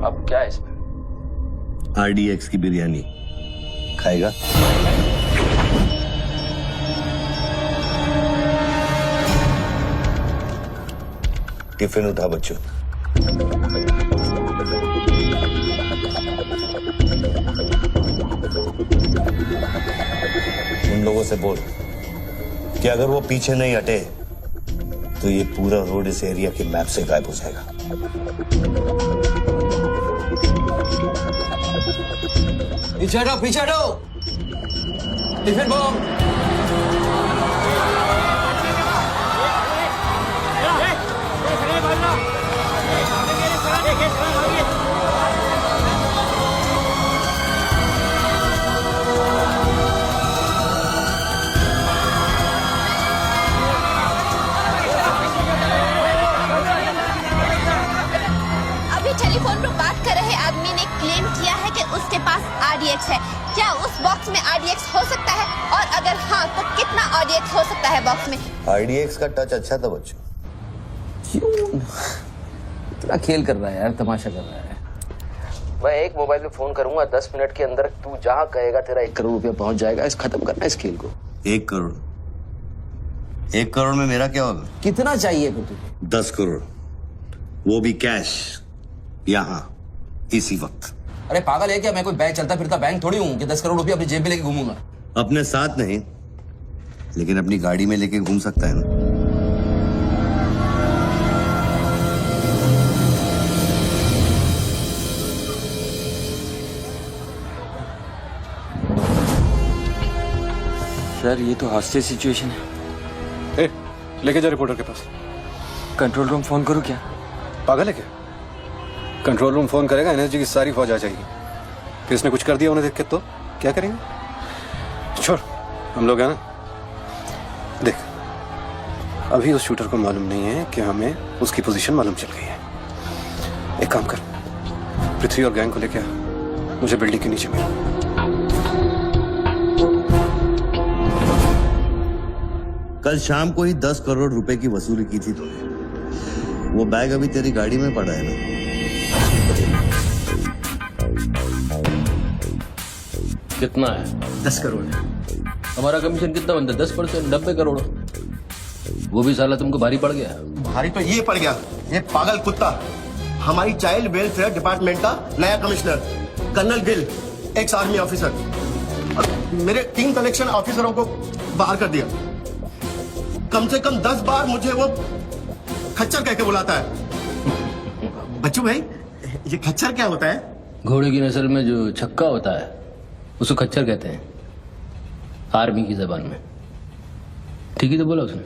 अब क्या है इसमें? RDX की बिरयानी खाएगा? टिफिन उठा बच्चों। उन लोगों से बोल कि अगर वो पीछे नहीं हटे तो ये पूरा रोड इस एरिया के मैप से गायब हो जाएगा। पीछे हटो, पीछे हटो। Tiffin bomb. टेलीफोन पर बात कर रहे आदमी ने क्लेम किया है कि उसके पास RDX है। क्या उस बॉक्स में RDX हो सकता है? और अगर हाँ तो कितना RDX हो सकता है बॉक्स में? RDX का टच अच्छा था बच्चों। क्यों इतना खेल कर रहा है यार, तमाशा कर रहा है। मैं एक मोबाइल पे फोन करूंगा, 10 मिनट के अंदर तू जहां कहेगा तेरा 1 करोड़ रुपया पहुंच जाएगा। इस खत्म करना है इस खेल को। 1 करोड़? 1 करोड़ में मेरा क्या होगा? कितना चाहिए फिर तुझे? 10 करोड़, वो भी कैश, यहाँ इसी वक्त। अरे पागल है क्या? मैं कोई बैंक चलता फिरता बैंक थोड़ी हूँ कि 10 करोड़ रुपया अपनी जेब में लेके घूमूंगा। अपने साथ नहीं, लेकिन अपनी गाड़ी में लेके घूम सकता है ना। सर ये तो हॉस्टेज सिचुएशन है। लेके जा रिपोर्टर के पास। कंट्रोल रूम फोन करूँ क्या? पागल है क्या? कंट्रोल रूम फोन करेगा, एनर्जी की सारी फौज आ जाएगी। फिर इसने कुछ कर दिया उन्हें देख के तो क्या करेंगे? छोड़, हम लोग हैं ना। देख, अभी उस शूटर को मालूम नहीं है कि हमें उसकी पोजीशन मालूम चल गई है। एक काम कर, पृथ्वी और गैंग को लेके आ, मुझे बिल्डिंग के नीचे मिल। कल शाम को ही 10 करोड़ रुपए की वसूली की थी तूने। वो बैग अभी तेरी गाड़ी में पड़ा है ना? कितना है? 10 करोड़। हमारा कमीशन कितना बनता है? 10%, 90 करोड़। वो भी साला तुमको भारी पड़ गया। भारी तो ये पड़ गया, ये पागल कुत्ता हमारी चाइल्ड वेलफेयर डिपार्टमेंट का नया commissioner colonel Gill, ex army officer, मेरे 3 कलेक्शन ऑफिसरों को बाहर कर दिया। कम से कम 10 बार मुझे वो खच्चर कह के बुलाता है। बच्चू भाई, ये खच्चर क्या होता है? घोड़े की नस्ल में जो छक्का होता है उसको खच्चर कहते हैं, आर्मी की जबान में। ठीक ही तो बोला उसने।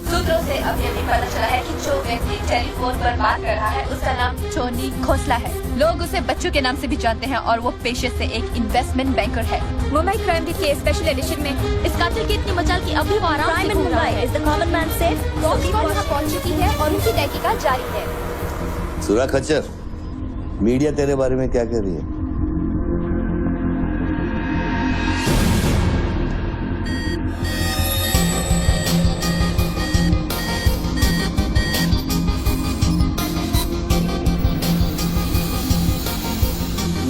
सूत्रों से अब ये भी पता चला है कि जो व्यक्ति टेलीफोन पर बात कर रहा है उसका नाम टोनी खोसला है। लोग उसे बच्चू के नाम से भी जानते हैं और वो पेशे से एक इन्वेस्टमेंट बैंकर है। मुंबई क्राइम बीट के स्पेशल एडिशन में इस कातिल की इतनी मचाल की अभी वो आराम से घूम रहा है। Is the common man safe? Police वहां पहुंच चुकी है और उनकी तहकीकात जारी है। सुरा खच्चर, मीडिया तेरे बारे में क्या कह रही है?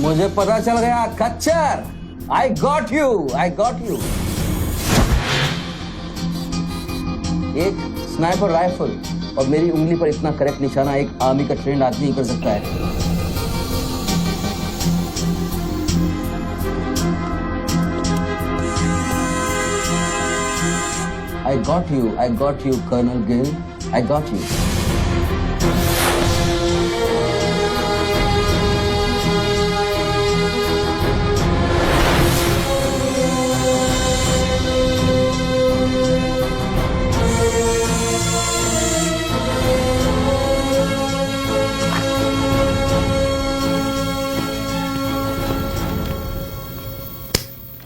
मुझे पता चल गया खच्चर। I got you. एक स्नाइपर राइफल और मेरी उंगली पर इतना करेक्ट निशाना एक आर्मी का ट्रेंड आदमी ही कर सकता है। I got you, Colonel Gill. I got you.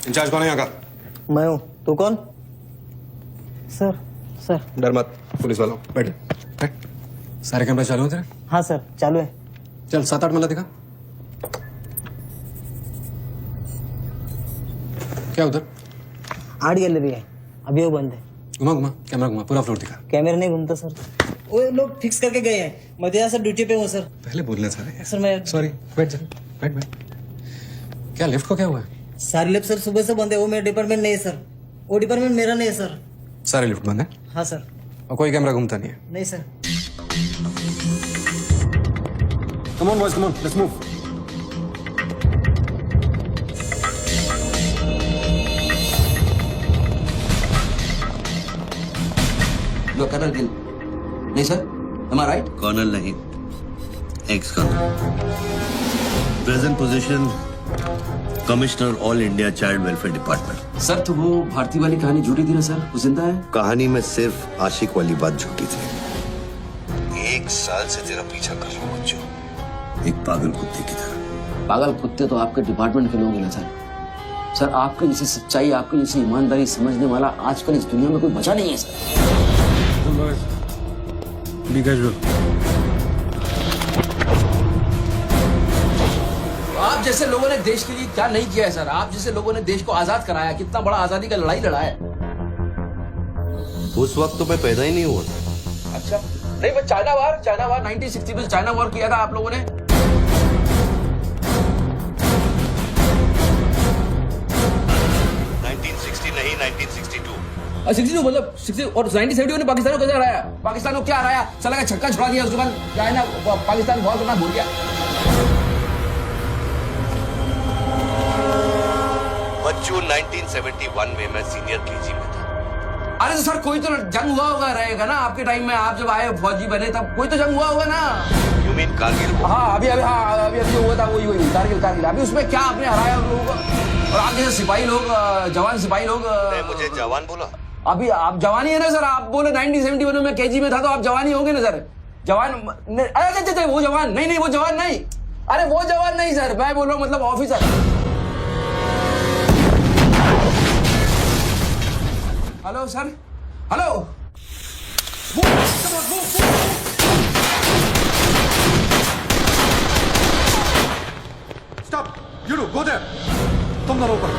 In charge कौन है यहाँ का? मैं हूँ। तू कौन? Sir sir. डर मत, पुलिस वालों बैठ बैठ। सारे कैमरे चालू हैं तेरे? हाँ सर चालू है। चल 7-8 मल्ला दिखा। क्या उधर? आर्ट गैलरी है, अभी वो बंद है। घुमा कैमरा घुमा, पूरा फ्लोर दिखा। कैमरा नहीं घूमता सर, वो लोग फिक्स करके गए हैं। मैं तो सर ड्यूटी पे हूँ सर। पहले बोलने सारे। सर मैं सॉरी, बैठ जा, बैठ। क्या लिफ्ट को क्या हुआ है? सारे लिफ्ट सर सुबह से बंद है। वो मेरा डिपार्टमेंट नहीं है सर, वो डिपार्टमेंट मेरा नहीं है सर। सारे लिफ्ट बंद है? हाँ सर। और कोई कैमरा घूमता नहीं है? नहीं sir. Come on boys, come on, let's move. लो कर्नल गिल। नहीं sir, am I right? Colonel नहीं, ex colonel. Present position commissioner all India child welfare department. Sir तो वो भारती वाली कहानी झूठी थी ना सर, वो जिंदा है? कहानी में सिर्फ आशिक वाली बात झूठी थी। 1 साल से तेरा पीछा कर रहा हूँ बच्चों, एक पागल कुत्ते की तरह। पागल कुत्ते तो आपके डिपार्टमेंट के लोग हैं ना सर। सर आपके जैसे सच्चाई, आपके जैसे ईमानदारी समझने वाला आजकल इस दुनिया में कोई बचा नहीं है सर। आप जैसे लोगों ने देश के लिए क्या नहीं किया है सर। आप जैसे लोगों ने देश को आजाद कराया, कितना बड़ा आजादी का लड़ाई लड़ा है। उस वक्त तो मैं पैदा ही नहीं हुआ था। अच्छा नहीं, वो चाइना वार 1960 में चाइना वॉर किया था आप लोगों ने। 1960 नहीं, 1962। 62 मतलब 60 और 1970 ने पाकिस्तान को कैसे हराया? पाकिस्तान को क्या हराया? साला का छक्का छुड़ा दिया, उसके बाद चाइना पाकिस्तान वॉर करना भूल गया। बच्चों 1971 में मैं सीनियर केजी में था। अरे तो सर कोई तो जंग हुआ होगा रहेगा ना आपके टाइम में, आप जब आए फौजी बने तब कोई तो जंग हुआ होगा ना। You mean Kargil? हाँ अभी जो हुआ था वही कारगिल। अभी उसमें क्या आपने हराया उन लोगों को? और आप जैसे सिपाही लोग, जवान सिपाही लोग। मुझे जवान बोला? अभी आप जवानी है ना सर। आप बोले 1971 में केजी में था, तो आप जवानी होंगे ना सर। जवान अरे वो जवान नहीं, वो जवान नहीं। अरे वो जवान नहीं सर, मैं बोल रहा हूँ मतलब officer. Hello sir, hello. Stop, you do go there. तुम दोनों ऊपर।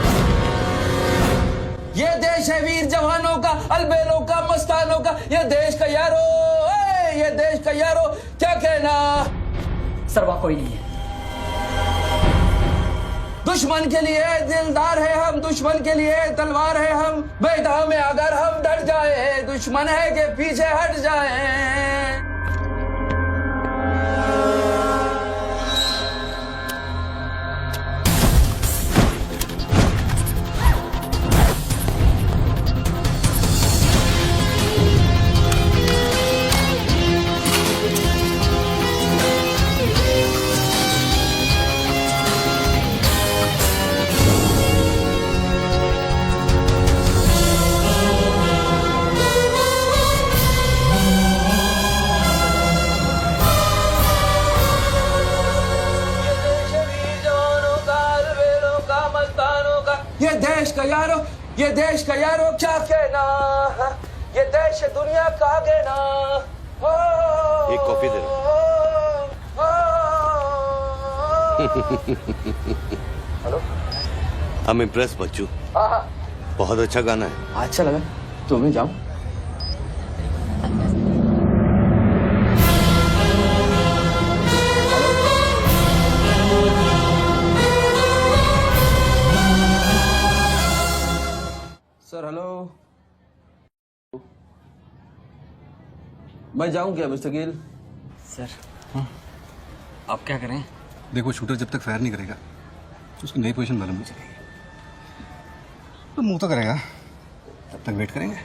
ये देश है वीर जवानों का, अलबेलों का, मस्तानों का। ये देश का यारो, ये देश का यारो, क्या कहना? सर वहाँ कोई नहीं है। दुश्मन के लिए दिलदार है हम, दुश्मन के लिए तलवार है हम। मैदान में अगर हम डर जाए, दुश्मन है के पीछे हट जाए। ये देश का यारो क्या कहना, ये देश दुनिया का कहना। एक कॉफी दे। I'm impressed, बच्चू। बहुत अच्छा गाना है। अच्छा लगा तो मैं जाऊं। सर हेलो, मैं जाऊं क्या मिस्टर गिल? सर आप क्या करें? देखो शूटर जब तक फायर नहीं करेगा तो उसकी नई पोजीशन मालूम नहीं चलेगी। तो मूव तो करेगा, तब तक वेट करेंगे।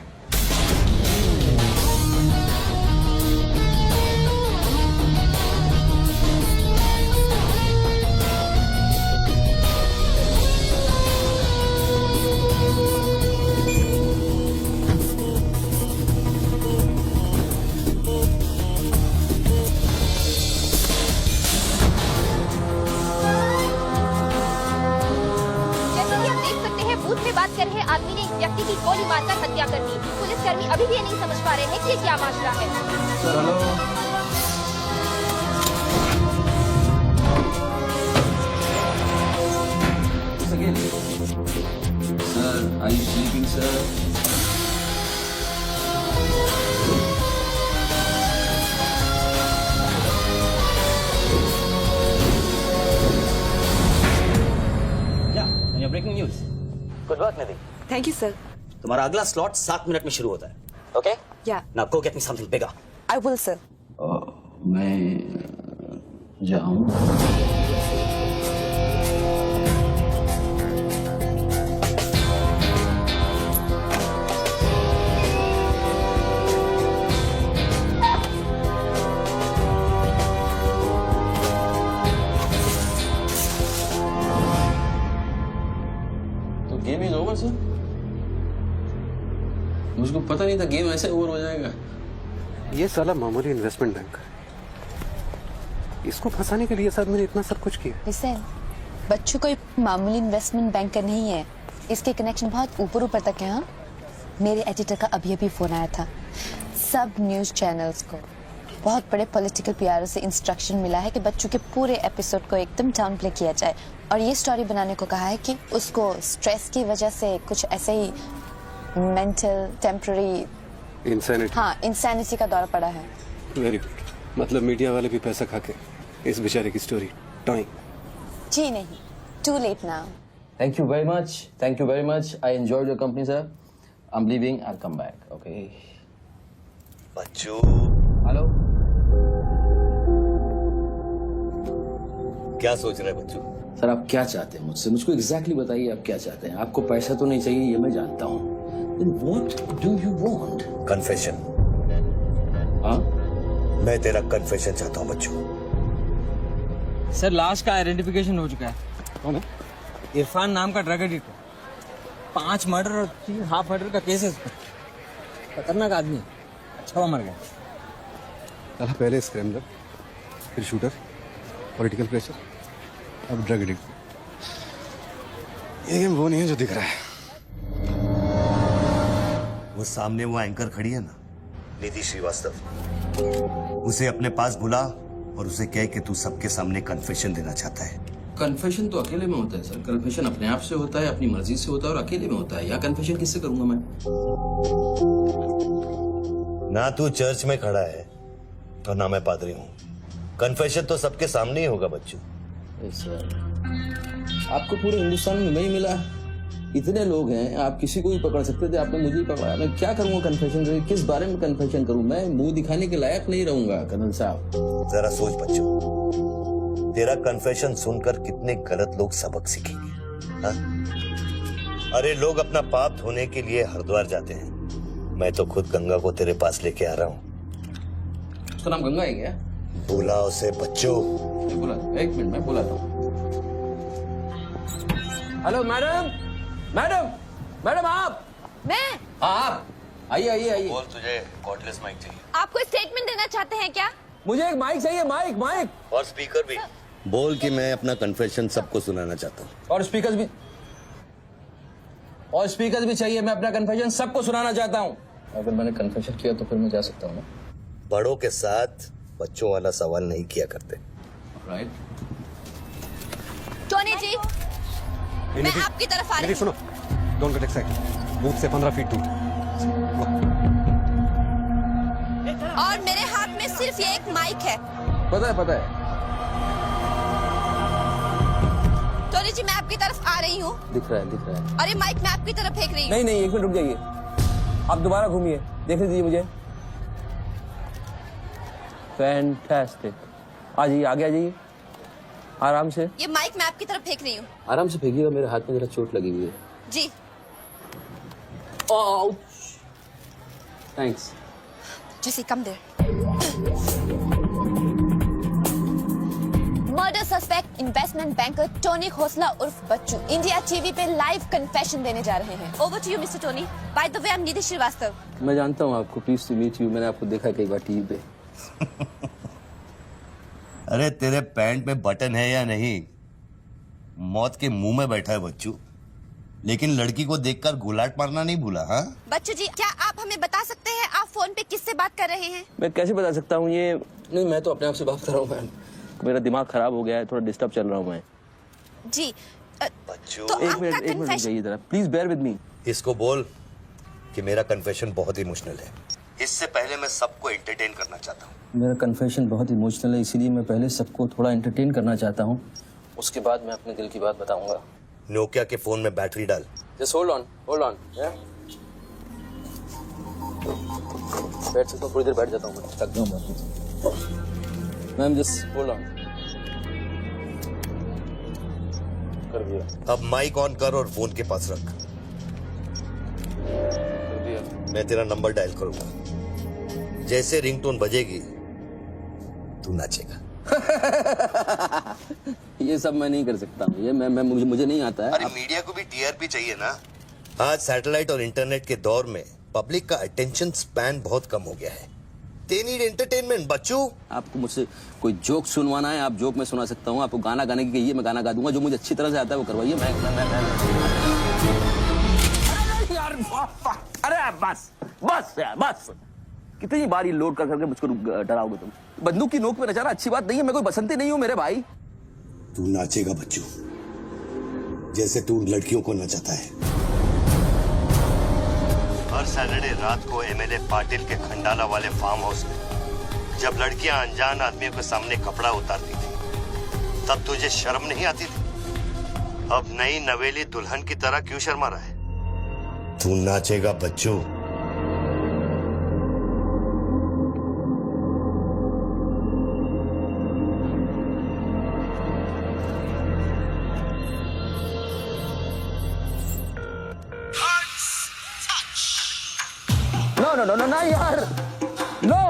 जैसे कि आप देख सकते हैं, बूथ में बात कर रहे आदमी ने एक व्यक्ति की गोली मारकर हत्या कर दी। पुलिसकर्मी अभी भी ये नहीं समझ पा रहे हैं कि ये क्या मामला है। Sir hello, mister Gill. Sir are you sleeping sir? Breaking news. Good work Nidhi. Thank you sir. तुम्हारा अगला स्लॉट 7 मिनट में शुरू होता है। ओके? या now go get me something bigger. I will sir. मैं जाऊं? तो गेम इज ओवर सर? मुझको पता नहीं था गेम ऐसे ओवर हो जाएगा। ये साला मामूली इन्वेस्टमेंट बैंक, इसको फंसाने के लिए साहब मैंने इतना सब कुछ किया। लिसन, बच्चों कोई मामूली इन्वेस्टमेंट बैंकर नहीं है। इसके कनेक्शन बहुत ऊपर ऊपर तक है। हाँ, मेरे एडिटर का अभी फोन आया था। सब न्यूज चैनल्स को बहुत बड़े पॉलिटिकल पीआरओ से इंस्ट्रक्शन मिला है कि बच्चों के पूरे एपिसोड को एकदम डाउन प्ले किया जाए और ये स्टोरी बनाने को कहा है कि उसको स्ट्रेस की वजह से कुछ ऐसे ही मेंटल टेम्पररी इंसैनिटी का दौर पड़ा है। Very good. मतलब मीडिया वाले भी पैसा खा के इस बेचारे की स्टोरी टॉइंग। जी नहीं, too late now. Thank you very much. Thank you very much. I enjoyed your company, sir. I'm leaving. I'll come back. Okay. Bachchu. Hello. क्या सोच रहे हैं बच्चू? सर आप क्या चाहते हैं मुझसे? मुझको एग्जैक्टली बताइए आप क्या चाहते हैं। आपको पैसा तो नहीं चाहिए, ये मैं जानता हूँ। Then what do you want? Confession. हाँ? मैं तेरा कन्फेशन चाहता हूँ बच्चू। सर लाश का आइडेंटिफिकेशन हो चुका है। कौन है? इरफान नाम का ड्रग एडिक्ट है। 5 मर्डर और 3 हाफ मर्डर का केस है। खतरनाक आदमी, अच्छा हुआ मर गया। साला पहले स्क्रैमलर, फिर शूटर, पॉलिटिकल प्रेशर, अब ड्रग एडिक्ट। ये गेम वो नहीं है जो दिख रहा है। वो सामने वो एंकर खड़ी है ना, निधि श्रीवास्तव, उसे अपने पास बुला और उसे कह कि तू सबके सामने कन्फेशन देना चाहता है। कन्फेशन तो अकेले में होता है सर। कन्फेशन अपने आप से होता है, अपनी मर्जी से होता है और अकेले में होता है। या कन्फेशन किससे करूंगा मैं? ना तू चर्च में खड़ा है और ना मैं पादरी हूँ। कन्फेशन तो सबके सामने ही होगा बच्चू। सर आपको पूरे हिंदुस्तान में नहीं मिला, इतने लोग हैं, आप किसी को भी पकड़ सकते थे, आपने मुझे ही पकड़ा। मैं क्या करूंगा कन्फेशन से? किस बारे में कन्फेशन करूं? मैं मुंह दिखाने के लायक नहीं रहूंगा कर्नल साहब। जरा सोच बच्चू, तेरा कन्फेशन सुनकर कितने गलत लोग सबक सीखेंगे। हाँ? अरे लोग अपना पाप धोने के लिए हरिद्वार जाते हैं, मैं तो खुद गंगा को तेरे पास लेके आ रहा हूँ। उसका नाम गंगा है क्या? बुला उसे बच्चू। बुला, 1 मिनट में बुलाता हूँ। हेलो मैडम, मैडम, मैडम आप? मैं? आप आइए आइए आइए। बोल, तुझे कॉर्डलेस माइक चाहिए? आपको स्टेटमेंट देना चाहते हैं क्या? मुझे एक माइक चाहिए, माइक माइक और स्पीकर भी। बोल कि मैं अपना कन्फेशन सबको सुनाना चाहता हूँ। और स्पीकर भी चाहिए। मैं अपना कन्फेशन सबको सुनाना चाहता हूँ। अगर मैंने कन्फेशन किया तो फिर मैं जा सकता हूँ ना? बड़ों के साथ बच्चों वाला सवाल नहीं किया करते। राइट। टोनी जी, मैं आपकी तरफ आ रही हूँ। सुनो, डोंट गेट एक्साइटेड। बूथ से 15 फीट दूर। और मेरे हाथ में सिर्फ ये एक माइक है। पता है। टोनी जी, मैं आपकी तरफ आ रही हूँ। दिख रहा है। और ये माइक मैं आपकी तरफ फेंक रही हूँ। नहीं, 1 मिनट रुक जाइए। आप दोबारा घूमिए, देखने दीजिए मुझे। फैंटास्टिक। आ जाइए, आगे आ जाइए, आराम से। ये माइक मैं आपकी तरफ फेंक रही हूँ। आराम से फेंकिएगा, मेरे हाथ में जरा चोट लगी हुई है। जी। Thanks. Jesse, come there. Murder suspect investment banker Tony Khosla उर्फ बच्चू इंडिया टीवी पे लाइव कन्फेशन देने जा रहे हैं। Over to you Mister Tony. By the way, I am Nidhi Srivastava. मैं जानता हूँ आपको, प्लीज टू मीट यू। मैंने आपको देखा कई बार टीवी पे। अरे तेरे पैंट में बटन है या नहीं? मौत के मुंह में बैठा है बच्चू, लेकिन लड़की को देखकर गुलाट मारना नहीं भूला। हाँ बच्चू जी, क्या आप हमें बता सकते हैं आप फोन पे किससे बात कर रहे हैं? मैं कैसे बता सकता हूँ ये? नहीं, मैं तो अपने आप से बात कर रहा हूँ मैम। मेरा दिमाग खराब हो गया है, थोड़ा डिस्टर्ब चल रहा हूँ मैं। जी। बच्चू, तो एक मिनट जाइए जरा, प्लीज बेयर विद मी। इसको बोल कि मेरा कन्फेशन बहुत इमोशनल है। इससे पहले मैं सबको एंटरटेन करना चाहता हूँ। मेरा कन्फेशन बहुत इमोशनल है, इसीलिए मैं पहले सबको थोड़ा एंटरटेन करना चाहता हूँ, उसके बाद मैं अपने दिल की बात बताऊंगा। नोकिया के फोन में बैटरी डाल। Just hold on. बैठ सकता हूँ, थोड़ी देर बैठ जाता हूँ, थक गया हूँ मैम। Just hold on. कर दिया। अब माइक ऑन कर और फोन के पास रख। कर दिया। मैं तेरा नंबर डायल करूंगा, जैसे रिंगटोन बजेगी तू नाचेगा। ये सब मैं नहीं कर सकता हूँ, ये मुझे नहीं आता है। अरे मीडिया को भी टीआरपी चाहिए ना। आज सैटेलाइट और इंटरनेट के दौर में पब्लिक का अटेंशन स्पैन बहुत कम हो गया है। They need entertainment, बच्चू। आपको मुझसे कोई जोक सुनवाना है, आप जोक में सुना सकता हूँ। आपको गाना गाने की कहिए, मैं गाना गा दूंगा। जो मुझे अच्छी तरह से आता है वो करवाइए। अरे बस कितनी बार ये लोड कर करके मुझको डराओगे तुम? बंदूक की नोक पे नचाना अच्छी बात नहीं है। मैं कोई बसंती नहीं हूँ मेरे भाई। तू नाचेगा बच्चू, जैसे तू लड़कियों को नचाता है। हर सैटरडे रात को एमएलए पाटिल के खंडाला वाले फार्म हाउस में जब लड़कियां अनजान आदमियों के सामने कपड़ा उतारती थी, तब तुझे शर्म नहीं आती थी? अब नई नवेली दुल्हन की तरह क्यों शर्मा रहा है? तू नाचेगा बच्चू। No, यार, no.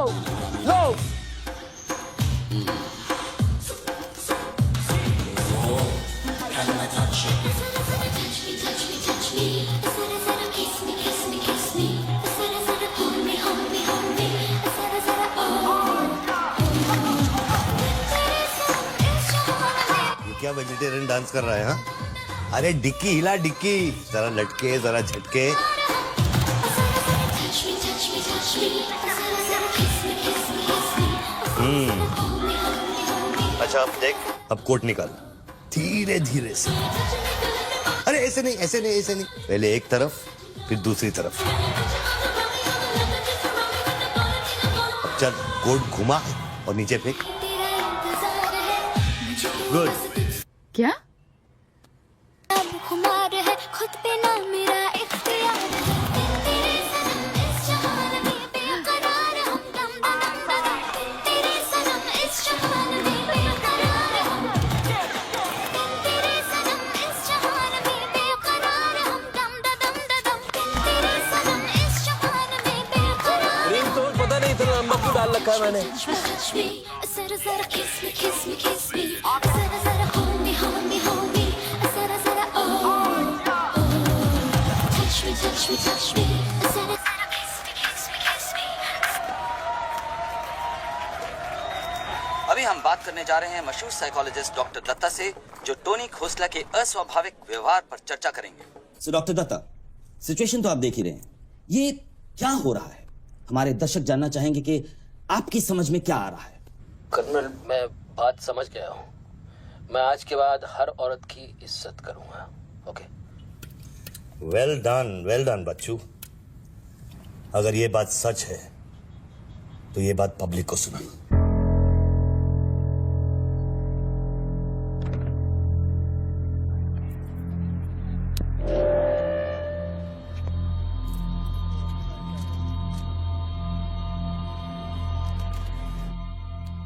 ये क्या वेजिटेरियन डांस कर रहा है? हाँ, अरे डिक्की हिला, डिक्की जरा लटके, जरा झटके। अच्छा अब देख, अब कोट निकाल धीरे धीरे से। अरे ऐसे नहीं। पहले एक तरफ फिर दूसरी तरफ। अब चल, कोट घुमा और नीचे फेंक। गुड। क्या? खुद पे ना मेरा इख्तियार। डाल रखा है मैंने। अभी हम बात करने जा रहे हैं मशहूर साइकोलॉजिस्ट डॉक्टर दत्ता से, जो टोनी खोसला के अस्वाभाविक व्यवहार पर चर्चा करेंगे। सो डॉक्टर दत्ता, सिचुएशन तो आप देख ही रहे हैं, ये क्या हो रहा है? हमारे दर्शक जानना चाहेंगे कि आपकी समझ में क्या आ रहा है। कर्नल, मैं बात समझ गया हूँ। मैं आज के बाद हर औरत की इज्जत करूंगा। ओके? वेल डन बच्चू। अगर ये बात सच है तो ये बात पब्लिक को सुना।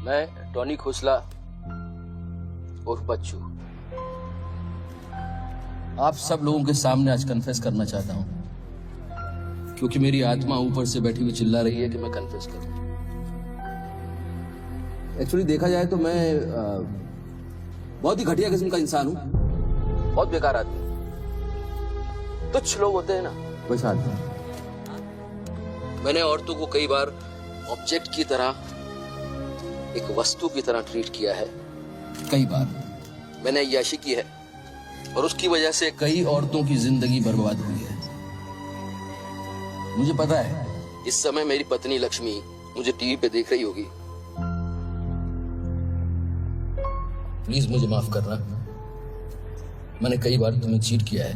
मैं टॉनी खोसला उर्फ बच्चू आप सब लोगों के सामने आज कन्फेस करना चाहता हूं, क्योंकि मेरी आत्मा ऊपर से बैठी हुई चिल्ला रही है कि मैं कन्फेस करूं। एक्चुअली देखा जाए तो मैं बहुत ही घटिया किस्म का इंसान हूं, बहुत बेकार आदमी। तुच्छ लोग होते हैं ना, वैसा आदमी। मैंने औरतों को कई बार ऑब्जेक्ट की तरह, एक वस्तु की तरह ट्रीट किया है। कई बार मैंने अय्याशी की है और उसकी वजह से कई औरतों की जिंदगी बर्बाद हुई है। मुझे पता है इस समय मेरी पत्नी लक्ष्मी मुझे टीवी पे देख रही होगी। प्लीज मुझे माफ करना, मैंने कई बार तुम्हें चीट किया है,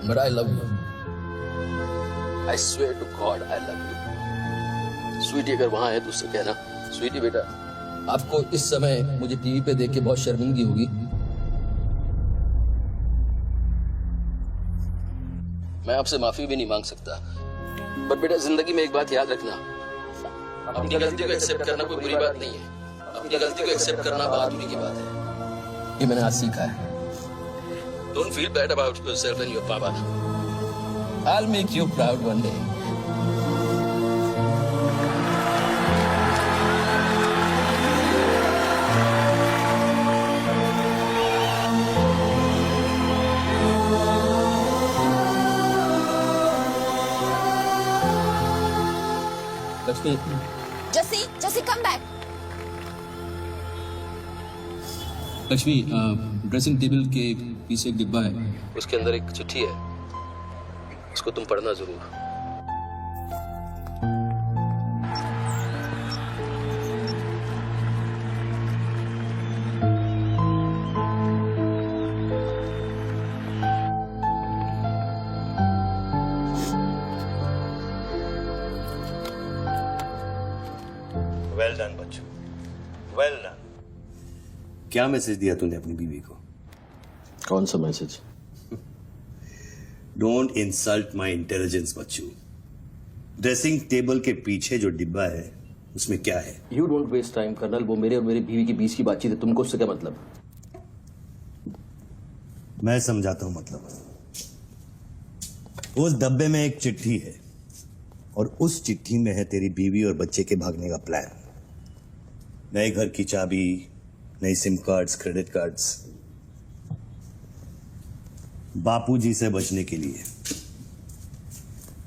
but I love you. I swear to God I love you. Sweetie अगर वहां है तो उससे कहना, स्वीटी बेटा आपको इस समय मुझे टीवी पे देख के बहुत शर्मिंदगी होगी। मैं आपसे माफी भी नहीं मांग सकता, बट बेटा जिंदगी में एक बात याद रखना, अपनी गलती को एक्सेप्ट करना कोई बुरी बात नहीं है, अपनी गलती को एक्सेप्ट करना बहादुरी की बात है। ये मैंने आज सीखा है। Don't feel bad about yourself and your पापा। I'll make you proud one day. Lakshmi, जसी come back. Lakshmi, dressing table के पीछे एक डिब्बा है, उसके अंदर एक चिट्ठी है, उसको तुम पढ़ना जरूर। Well done Bachchu, well done. क्या मैसेज दिया तूने अपनी बीवी को? कौन सा message? Don't insult my intelligence Bachchu. Dressing table के पीछे जो डिब्बा है उसमें क्या है? You don't waste time colonel, वो मेरे और मेरी बीवी के बीच की बातचीत है, तुमको उससे क्या मतलब? मैं समझाता हूं मतलब। उस डब्बे में एक चिट्ठी है और उस चिट्ठी में है तेरी बीवी और बच्चे के भागने का प्लान। नए घर की चाबी, नई सिम कार्ड्स, क्रेडिट कार्ड्स, बापूजी से बचने के लिए।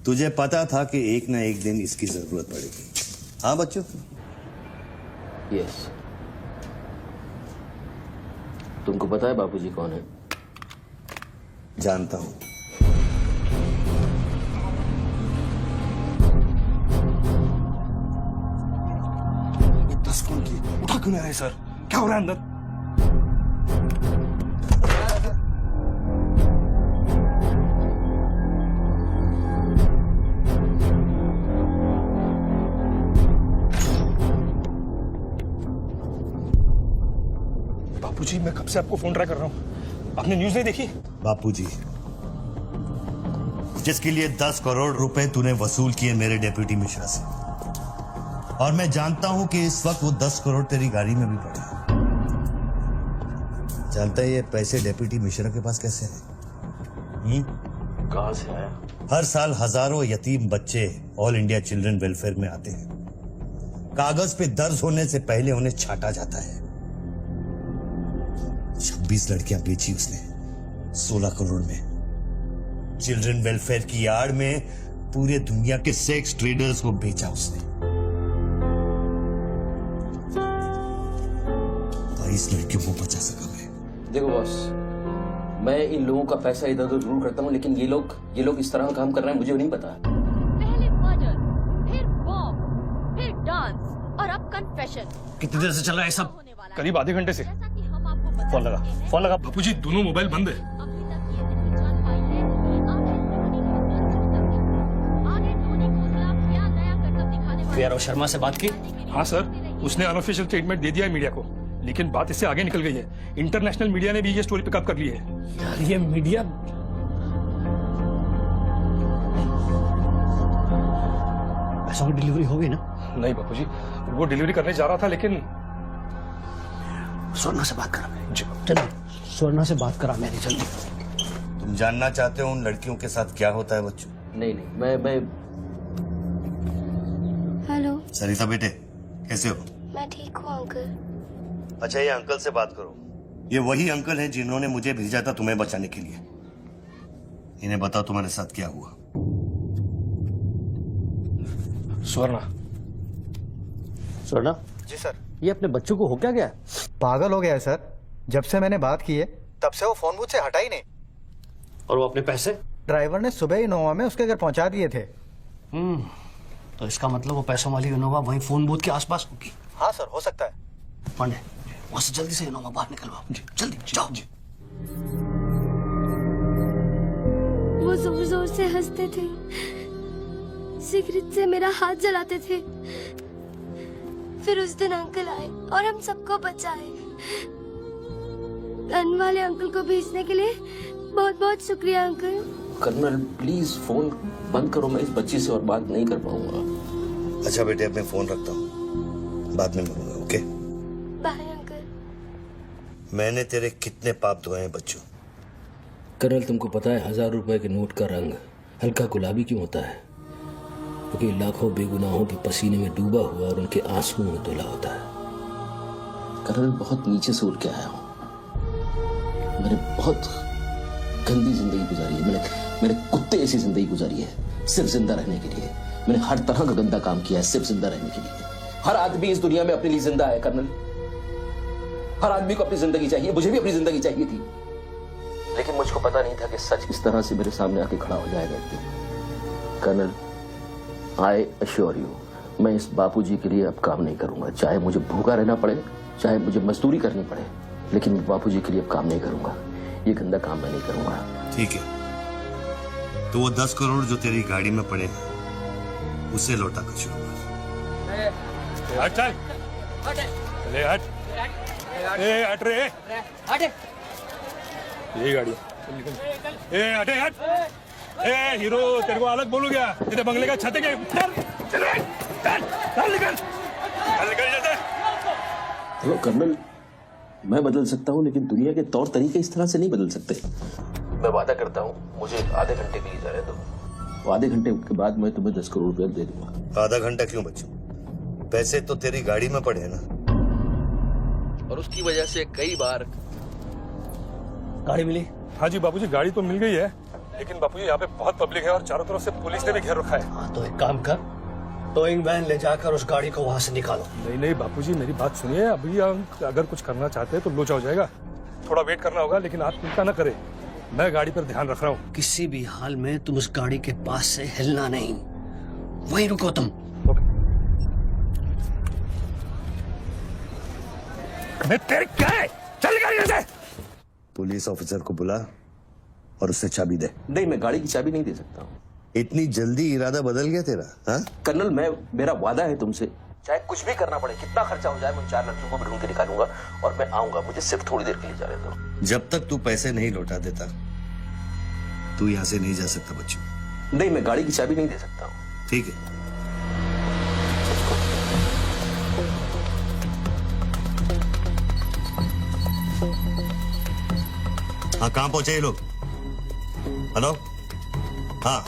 तुझे पता था कि एक ना एक दिन इसकी जरूरत पड़ेगी। हाँ बच्चों? यस। तुमको पता है बापूजी कौन है? जानता हूं। ये 10 फोन की उठा क्यों नहीं रहे सर? क्या हो रहा है अंदर? बापूजी, मैं कब से आपको फोन ट्राई कर रहा हूं, आपने न्यूज नहीं देखी? बापूजी, जिसके लिए 10 करोड़ रुपए तूने वसूल किए मेरे डेप्यूटी मिश्रा से, और मैं जानता हूं कि इस वक्त वो 10 करोड़ तेरी गाड़ी में भी पड़े। जानता है ये पैसे डेप्यूटी मिश्रा के पास कैसे हैं? कहां से आया? हर साल हजारों यतीम बच्चे ऑल इंडिया चिल्ड्रन वेलफेयर में आते हैं। कागज पे दर्ज होने से पहले उन्हें छांटा जाता है। 26 लड़कियां बेची उसने 16 करोड़ में। चिल्ड्रन वेलफेयर की आड़ में पूरे दुनिया के सेक्स ट्रेडर्स को बेचा उसने। 22 लड़कियों को बचा सका मैं। देखो बॉस, मैं इन लोगों का पैसा इधर उधर जरूर करता हूँ, लेकिन ये लोग इस तरह का काम कर रहे हैं, मुझे नहीं पता। पहले मर्डर, फिर बॉम्ब, फिर डांस और अब कन्फेशन। कितनी देर से चल रहा है सब? करीब आधे घंटे से। फोन लगा बापूजी, दोनों मोबाइल बंद है। यार शर्मा से बात की? हाँ सर, उसने अनऑफिशियल स्टेटमेंट दे दिया है मीडिया को, लेकिन बात इससे आगे निकल गई है। इंटरनेशनल मीडिया ने भी ये स्टोरी पिकअप कर ली है। यार ये मीडिया पैसों की डिलीवरी हो गई ना? नहीं बापूजी, वो डिलीवरी करने जा रहा था, लेकिन स्वर्णा से बात करा मेरी। चलो स्वर्णा से बात करा मेरी जल्दी। तुम जानना चाहते हो उन लड़कियों के साथ क्या होता है बच्चों? नहीं मैं हेलो सरिता बेटे, कैसे हो? मैं ठीक हूँ अंकल। अच्छा, ये अंकल से बात करो। ये वही अंकल हैं जिन्होंने मुझे भेजा था तुम्हें बचाने के लिए। इन्हें बताओ तुम्हारे साथ क्या हुआ। स्वर्णा जी सर। ये अपने बच्चों को हो क्या गया? पागल हो गया है सर। जब से मैंने बात की है तब से वो फोन मुझसे हटा ही नहीं। और वो अपने पैसे? ड्राइवर ने सुबह इनोवा में उसके घर पहुंचा दिए थे। तो इसका मतलब वो पैसों वाली इनोवा वहीं फोन बूथ के आसपास होगी। हाँ सर, हो सकता है। पांडे, वहां से जल्दी से इनोवा बाहर निकलवाओ। जल्दी जाओ। वो जोर जोर से हंसते थे, सिगरेट से मेरा हाथ जलाते थे। फिर उस दिन अंकल आए और हम सबको बचाए। गन वाले अंकल को भेजने के लिए बहुत बहुत शुक्रिया अंकल। कर्नल प्लीज फोन बंद करो, मैं इस बच्ची से और बात नहीं कर पाऊंगा। अच्छा बेटे, अब मैं फोन रखता हूँ, बाद में मिलूंगा। Okay bye uncle. मैंने तेरे कितने पाप धोए हैं बच्चों। कर्नल, तुमको पता है 1000 रुपए के नोट का रंग हल्का गुलाबी क्यों होता है? क्योंकि लाखों बेगुनाहों के पसीने में डूबा हुआ और उनके आंसुओं में धुला होता है। कर्नल, बहुत नीचे से उठ के आया हूँ। मैंने बहुत गंदी जिंदगी गुजारी है। मैंने कुत्ते ऐसी जिंदगी गुजारी है सिर्फ जिंदा रहने के लिए। मैंने हर तरह का गंदा काम किया है सिर्फ जिंदा रहने के लिए। हर आदमी इस दुनिया में अपने लिए जिंदा है कर्नल। हर आदमी को अपनी जिंदगी चाहिए, मुझे भी अपनी जिंदगी चाहिए थी, लेकिन मुझको पता नहीं था कि सच इस तरह से मेरे सामने आके खड़ा हो जाएगा एक दिन। कर्नल, आई अश्योर यू, मैं इस बापूजी के लिए अब काम नहीं करूंगा। चाहे मुझे भूखा रहना पड़े, चाहे मुझे मजदूरी करनी पड़े, लेकिन बापूजी के लिए अब काम नहीं करूंगा। ये गंदा काम मैं नहीं करूंगा। ठीक है, तो वो 10 करोड़ जो तेरी गाड़ी में पड़े हैं उसे लौटा कर शुरू कर। हट चल, ले हट, ए हट रे, हट। ये गाड़ी ए हटे हट। ए हीरो, तेरे को अलग बोलू क्या? तेरे बंगले का छत है क्या? चल निकल जल्दी। देखो कर्नल, मैं बदल सकता हूँ, लेकिन दुनिया के तौर तरीके इस तरह से नहीं बदल सकते। मैं वादा करता हूँ, मुझे आधे घंटे के लिए जाने दो। आधे घंटे के बाद मैं तुम्हें 10 करोड़ रुपया दे दूंगा। आधा घंटा क्यों बच्चों? पैसे तो तेरी गाड़ी में पड़े हैं ना। और उसकी वजह से कई बार गाड़ी मिली? हाँ जी बापूजी, गाड़ी तो मिल गई है, लेकिन बापूजी यहाँ पे बहुत पब्लिक है और चारों तरफ से पुलिस ने भी घेर रखा है। हाँ तो एक काम कर, टोइंग वैन ले जाकर उस गाड़ी को वहां से निकालो। नहीं बापूजी, मेरी बात सुनिए। अभी अगर कुछ करना चाहते हैं तो लोचा हो जाएगा। थोड़ा वेट करना होगा, लेकिन आप चिंता न करें, मैं गाड़ी पर ध्यान रख रहा हूँ। किसी भी हाल में तुम उस गाड़ी के पास से हिलना नहीं, वहीं रुको तुम। मैं तेरे क्या है? चल गाड़ी से। पुलिस ऑफिसर को बुला और उससे चाबी दे। नहीं, मैं गाड़ी की चाबी नहीं दे सकता हूँ। इतनी जल्दी इरादा बदल गया तेरा? हाँ कर्नल, मेरा वादा है तुमसे, चाहे कुछ भी करना पड़े, कितना खर्चा हो जाए, मैं 4 लड़कियों को भी ढूंढ के निकालूंगा और मैं आऊंगा। मुझे सिर्फ थोड़ी देर के लिए जाने दो। जब तक तू पैसे नहीं लौटा देता तू यहाँ से नहीं जा सकता बच्चों। नहीं, मैं गाड़ी की चाबी नहीं दे सकता हूँ। ठीक है, हाँ कहाँ पहुंचे ये लोग? हेलो, हाँ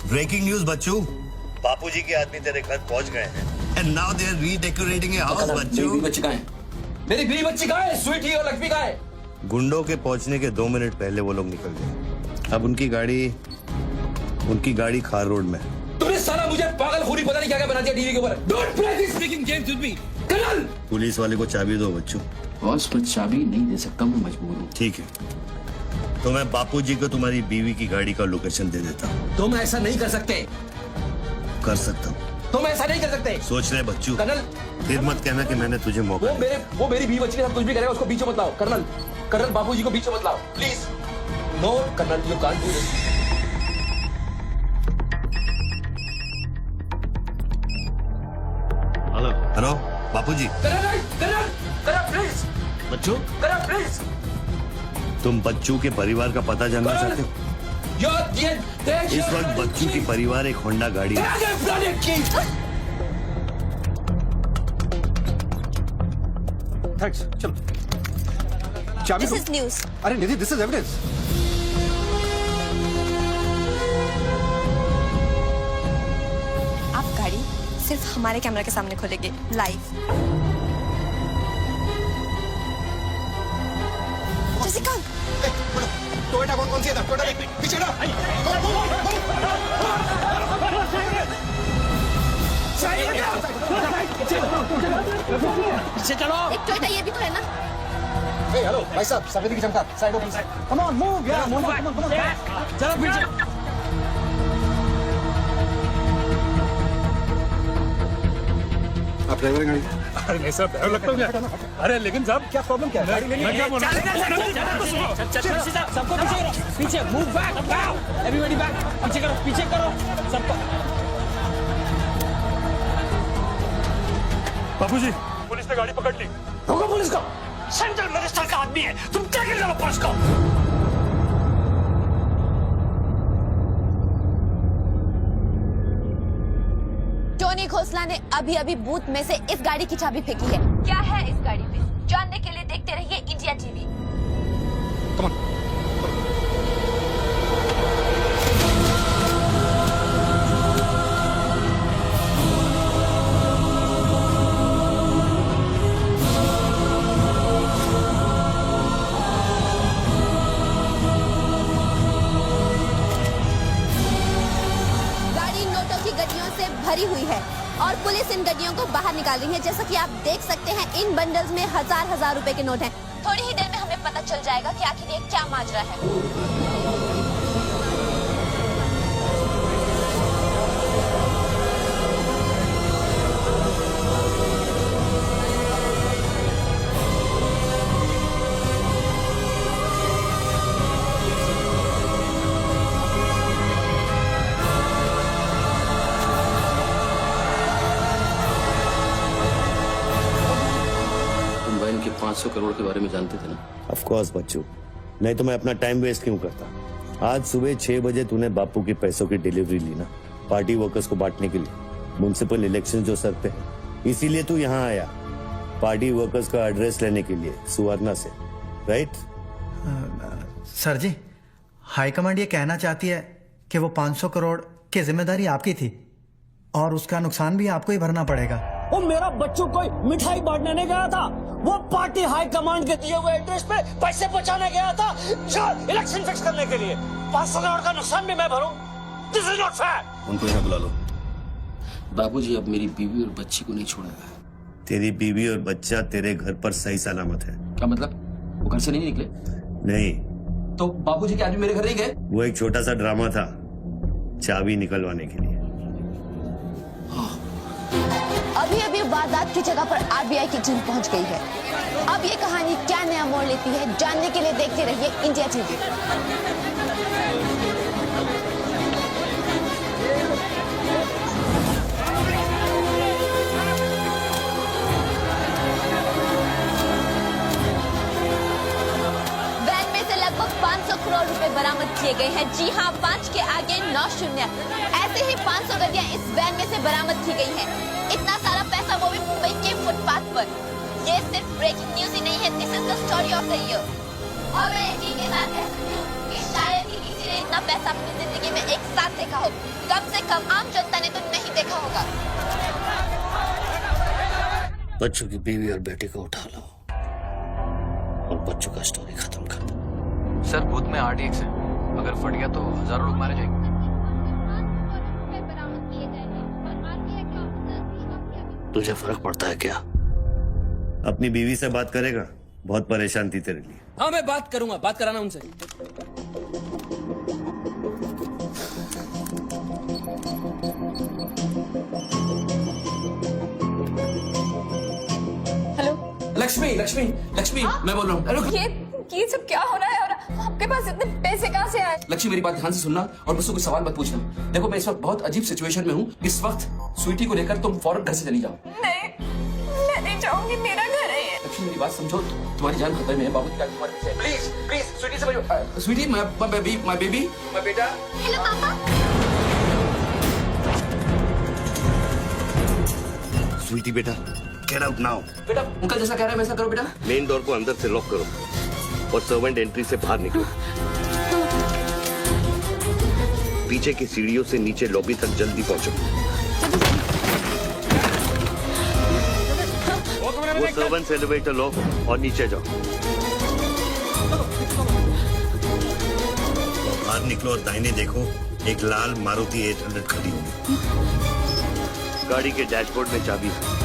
ब्रेकिंग न्यूज बच्चू, बापूजी के आदमी तेरे घर पहुंच गए हैं and now they are redecorating your house. Bachchu, मेरी बच्ची कहाँ है? मेरी बीवी बच्ची कहाँ है? स्वीटी और लक्ष्मी कहाँ है? गुंडों के पहुंचने के 2 मिनट पहले वो लोग निकल गए। अब उनकी गाड़ी खार रोड में। तूने साला मुझे पागल खूनी पता नहीं क्या क्या बना दिया टीवी के ऊपर। Don't play this speaking games with me colonel. Police वाले को चाबी दो बच्चू। बॉस, मैं चाबी नहीं दे सकता, मैं मजबूर हूँ। ठीक है, तो मैं बापूजी को तुम्हारी बीवी की गाड़ी का लोकेशन दे देता हूँ। तुम ऐसा नहीं कर सकते। कर सकता हूँ। तुम ऐसा नहीं कर सकते। सोच रहे बच्चू, कर्नल फिर मत कहना कि मैंने तुझे मौका दिया। वो मेरी बीवी बच्ची के साथ कुछ भी करेगा उसको बीच में मत लाओ। कर्नल बाबूजी को बीच में मत लाओ please. No colonel, you can't do this. Hello Bapuji. Colonel please. Bachchu colonel please. तुम बच्चू के परिवार का पता जानना चाहते हो? इस वक्त बच्चू की परिवार एक होंडा गाड़ी है। थैंक्स, चलो। चाबी दिस इज न्यूज। अरे निधि, दिस इज एविडेंस। आप गाड़ी सिर्फ हमारे कैमरा के सामने खोलेंगे लाइव। जसिका, टोयोटा कौन सी है? टोयोटा देख पीछे ना। पीछे चलो। एक टोयोटा ये भी तो है ना। हेलो भाई साहब, सफेदी की चमका side of come on move यार, मूव कम ऑन चलो पीछे। आप ड्राइवर गाड़ी? अरे नहीं साहब, ड्राइवर लगता हूँ क्या? अरे लेकिन साहब क्या प्रॉब्लम क्या है? मैं क्या बोल रहा हूँ? सबको पीछे करो, पीछे मूव बैक, एवरीबॉडी बैक, पीछे करो सबको। बाबूजी, पुलिस ने गाड़ी पकड़ ली। रोको पुलिस को, सेंट्रल मिनिस्टर का आदमी है, तुम क्या कर रहे हो पुलिस को? टोनी खोसला ने अभी अभी बूथ में से इस गाड़ी की चाबी फेंकी है। क्या है इस गाड़ी में, जानने के लिए देखते रहिए इंडिया टीवी। Come on. गाड़ी नोटों की गड्डियों से भरी हुई है और पुलिस इन गड्डियों को बाहर निकाल रही है। जैसा कि आप देख सकते हैं, इन बंडल्स में हजार रुपए के नोट हैं। थोड़ी ही देर में हमें पता चल जाएगा कि आखिर ये क्या माजरा है। तुम बहन के 500 करोड़ के बारे में जानते थे ना? ऑफ कोर्स बच्चू, नहीं तो मैं अपना टाइम वेस्ट क्यों करता। आज सुबह 6 बजे तूने बापू के पैसों की डिलीवरी ली ना, पार्टी वर्कर्स को बांटने के लिए। म्युनिसिपल इलेक्शन जो सर पे है, इसीलिए तू यहाँ आया, पार्टी वर्कर्स का एड्रेस लेने के लिए सुवर्णा से, राइट? सर जी, हाईकमांड ये कहना चाहती है कि वो 500 करोड़ की जिम्मेदारी आपकी थी और उसका नुकसान भी आपको ही भरना पड़ेगा। वो मेरा बच्चू कोई मिठाई बांटने नहीं गया था, वो पार्टी हाई कमांड के दिए हुए एड्रेस पे पैसे पहुंचाने गया था इलेक्शन फिक्स करने के लिए। 500 करोड़ का नुकसान भी मैं भरूं? This is not fair. उनको यहाँ बुला लो। बाबूजी अब मेरी बीवी और बच्ची को नहीं छोड़ेगा। तेरी बीवी और बच्चा तेरे घर पर सही सलामत है। क्या मतलब? वो घर से नहीं निकले? नहीं। तो बाबूजी के आदमी मेरे घर नहीं गए? वो एक छोटा सा ड्रामा था, चाबी निकलवाने के लिए। अभी अभी वारदात की जगह पर आरबीआई की टीम पहुंच गई है। अब ये कहानी क्या नया मोड़ लेती है, जानने के लिए देखते रहिए इंडिया टीवी। वैन में से लगभग 500 करोड़ रुपए बरामद किए गए हैं। जी हाँ, 5 के आगे 9 शून्य। ऐसे ही 500 गड्डियां इस वैन में से बरामद की गई हैं। इतना सारा पैसा, वो भी मुंबई के फुटपाथ पर। ये सिर्फ ब्रेकिंग न्यूज ही नहीं है, this is the story of the year. और मैं यकीन के साथ कह सकती हूँ कि शायद ही किसी ने इतना पैसा अपनी जिंदगी में एक साथ देखा हो। कम से कम आम जनता ने तो नहीं देखा होगा। बच्चों की बीवी और बेटी को उठा लो और बच्चों का स्टोरी खत्म कर दो। सर बूथ में RTX है, अगर फट गया तो हजारों लोग मारे जाएंगे। तुझे फर्क पड़ता है क्या? अपनी बीवी से बात करेगा? बहुत परेशान थी तेरे लिए। हाँ मैं बात करूंगा, बात कराना उनसे। लक्ष्मी लक्ष्मी लक्ष्मी मैं बोल रहा हूँ। ये सब क्या हो रहा है और आपके पास इतने पैसे कहाँ से आए? लक्ष्मी मेरी बात ध्यान से सुनना और मुझसे कुछ सवाल मत पूछना। देखो मैं इस वक्त बहुत अजीब सिचुएशन में हूँ। इस वक्त स्वीटी को लेकर तुम फौरन घर से चली जाओ। नहीं, मैं नहीं चाहूंगी, मेरा घर है ये। लक्ष्मी मेरी बात समझो, तुम्हारी जान खतरे में है। बाबू की जान तुम्हारे पीछे है। प्लीज प्लीज स्वीटी समझो। स्वीटी माय बेबी माय बेटा। हेलो पापा। स्वीटी बेटा, गेट आउट नाउ। बेटा अंकल जैसा कह रहे हैं वैसा करो बेटा। मेन डोर को अंदर से लॉक करो और सर्वेंट एंट्री से बाहर निकलो। पीछे की सीढ़ियों से नीचे लॉबी तक जल्दी पहुंचो। वो सर्वेंट्स एलिवेटर लो और नीचे जाओ। बाहर निकलो और दाहिने देखो, एक लाल मारुति 800 खड़ी होगी। गाड़ी के डैशबोर्ड में चाबी है।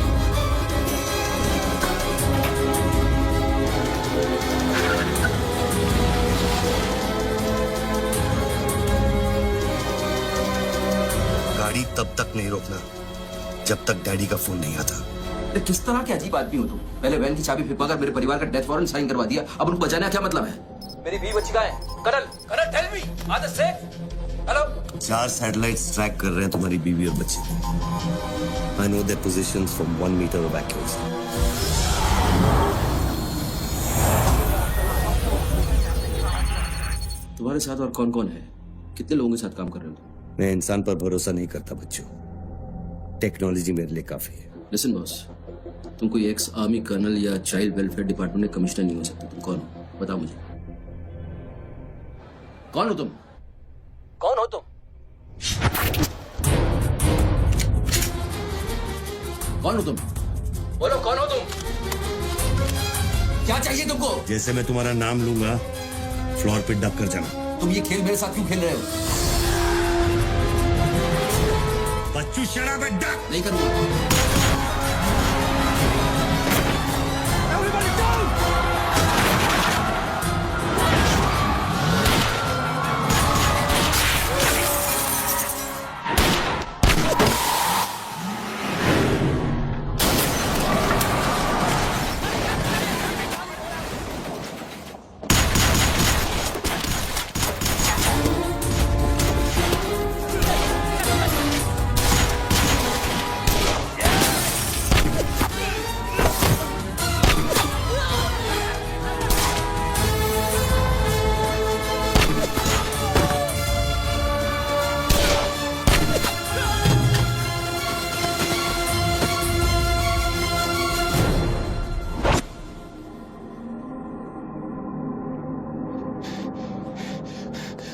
गाड़ी तब तक नहीं रोकना जब तक डैडी का फोन नहीं आता। किस तरह के अजीब आदमी हो तुम? पहले वैन की चाबी फिरवा कर मेरे परिवार का डेथ वारंट साइन करवा दिया, अब उनको बचाने का क्या मतलब है? मेरी बीवी बच्ची कहाँ है? Colonel tell me, are they safe? Hello? 4 satellites track कर रहे हैं तुम्हारी बीवी और बच्ची। I know their positions from 1 meter of accuracy. तुम्हारे साथ और कौन कौन है? कितने लोगों के साथ काम कर रहे हो? मैं इंसान पर भरोसा नहीं करता बच्चों, टेक्नोलॉजी मेरे लिए काफी है। लिसन बॉस, तुम कोई एक्स आर्मी कर्नल या चाइल्ड वेलफेयर डिपार्टमेंट में कमिश्नर नहीं हो सकते। तुम कौन हो? बताओ मुझे। कौन हो तुम? कौन हो तुम? कौन हो तुम? बोलो कौन हो तुम? क्या चाहिए तुमको? जैसे मैं तुम्हारा नाम लूंगा फ्लोर पे डक कर जाना। तुम ये खेल मेरे साथ क्यों खेल रहे हो? बच्चू शराब में डक नहीं करूंगा।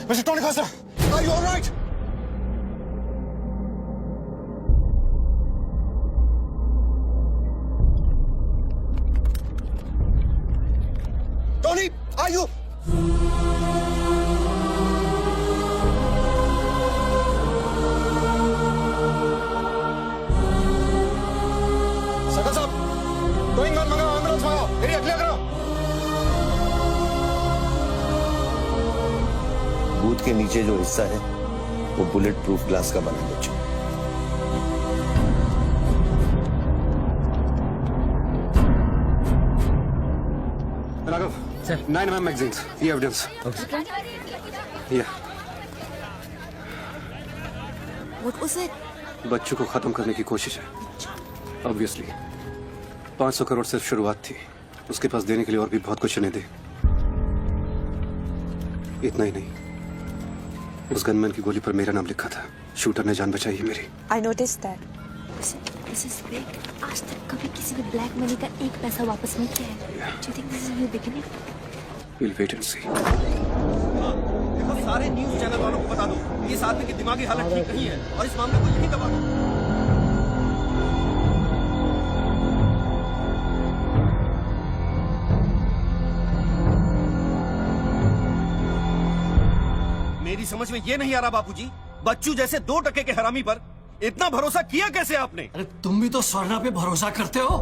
Mr. Tony Costa, are you all right? Tony, are you? सकल साहब, गोइंग ऑन मंगाओ, एम्बुलेंस मंगाओ, एरिया क्लियर करो। बूथ के नीचे जो हिस्सा है वो बुलेट प्रूफ ग्लास का बना है बच्चों। राघव, सर 9mm magazines, ये evidence. Yeah. What was it? बच्चों को खत्म करने की कोशिश है। Obviously, 500 करोड़ सिर्फ शुरुआत थी। उसके पास देने के लिए और भी बहुत कुछ नहीं दे। इतना ही नहीं, उस गनमैन की गोली पर मेरा नाम लिखा था। शूटर ने जान बचाई है मेरी। I noticed that. Mrs. Big, आज तक कभी किसी ने ब्लैक मनी का एक पैसा वापस नहीं किया है। Do you think this is a new beginning? We'll wait and see. देखो सारे न्यूज़ चैनल वालों को बता दो, इस आदमी की दिमागी हालत ठीक नहीं है और इस मामले को यहीं दबा दो। मेरी समझ में ये नहीं आ रहा बापूजी, बच्चू जैसे 2 टके के हरामी पर इतना भरोसा किया कैसे आपने? अरे तुम भी तो स्वर्णा पे भरोसा करते हो।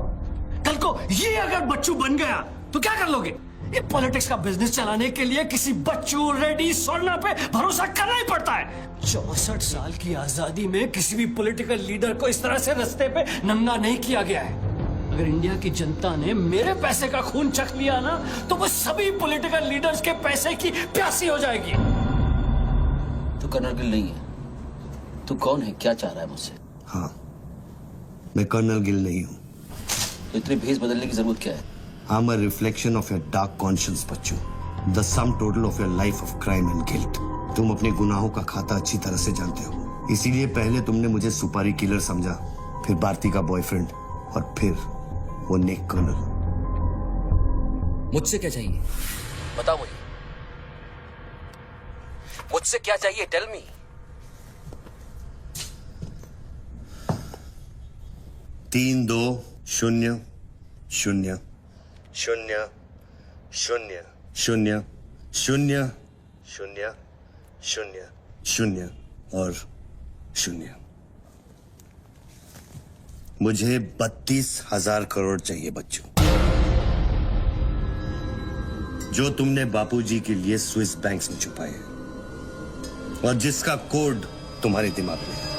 कल को ये अगर बच्चू बन गया तो क्या कर लोगे? ये पॉलिटिक्स का बिजनेस चलाने के लिए किसी बच्चू रेडी स्वर्णा पे भरोसा करना ही पड़ता है। 64 साल की आजादी में किसी भी पॉलिटिकल लीडर को इस तरह से रास्ते पे नंगा नहीं किया गया है। अगर इंडिया की जनता ने मेरे पैसे का खून चख लिया ना तो वो सभी पॉलिटिकल लीडर्स के पैसे की प्यासी हो जाएगी। तू कर्नल गिल नहीं है। तू कौन है, क्या चाह रहा है मुझसे? हाँ, मैं कर्नल गिल नहीं हूँ। तो इतनी भेस बदलने की जरूरत क्या है? I'm a reflection of your dark conscience, Bachchu. The sum total of your life of crime and guilt। तुम अपने गुनाहों का खाता अच्छी तरह से जानते हो, इसीलिए पहले तुमने मुझे सुपारी किलर समझा, फिर भारती का बॉयफ्रेंड और फिर वो नेक कर्नल। मुझसे क्या चाहिए बताओ मुझे, मुझसे क्या चाहिए? Tell me. तीन दो शून्य शून्य शून्य शून्य शून्य शून्य शून्य शून्य शून्य और शून्य। मुझे 32,000 करोड़ चाहिए बच्चों, जो तुमने बापूजी के लिए स्विस बैंक्स में छुपाए हैं और जिसका कोड तुम्हारे दिमाग में है।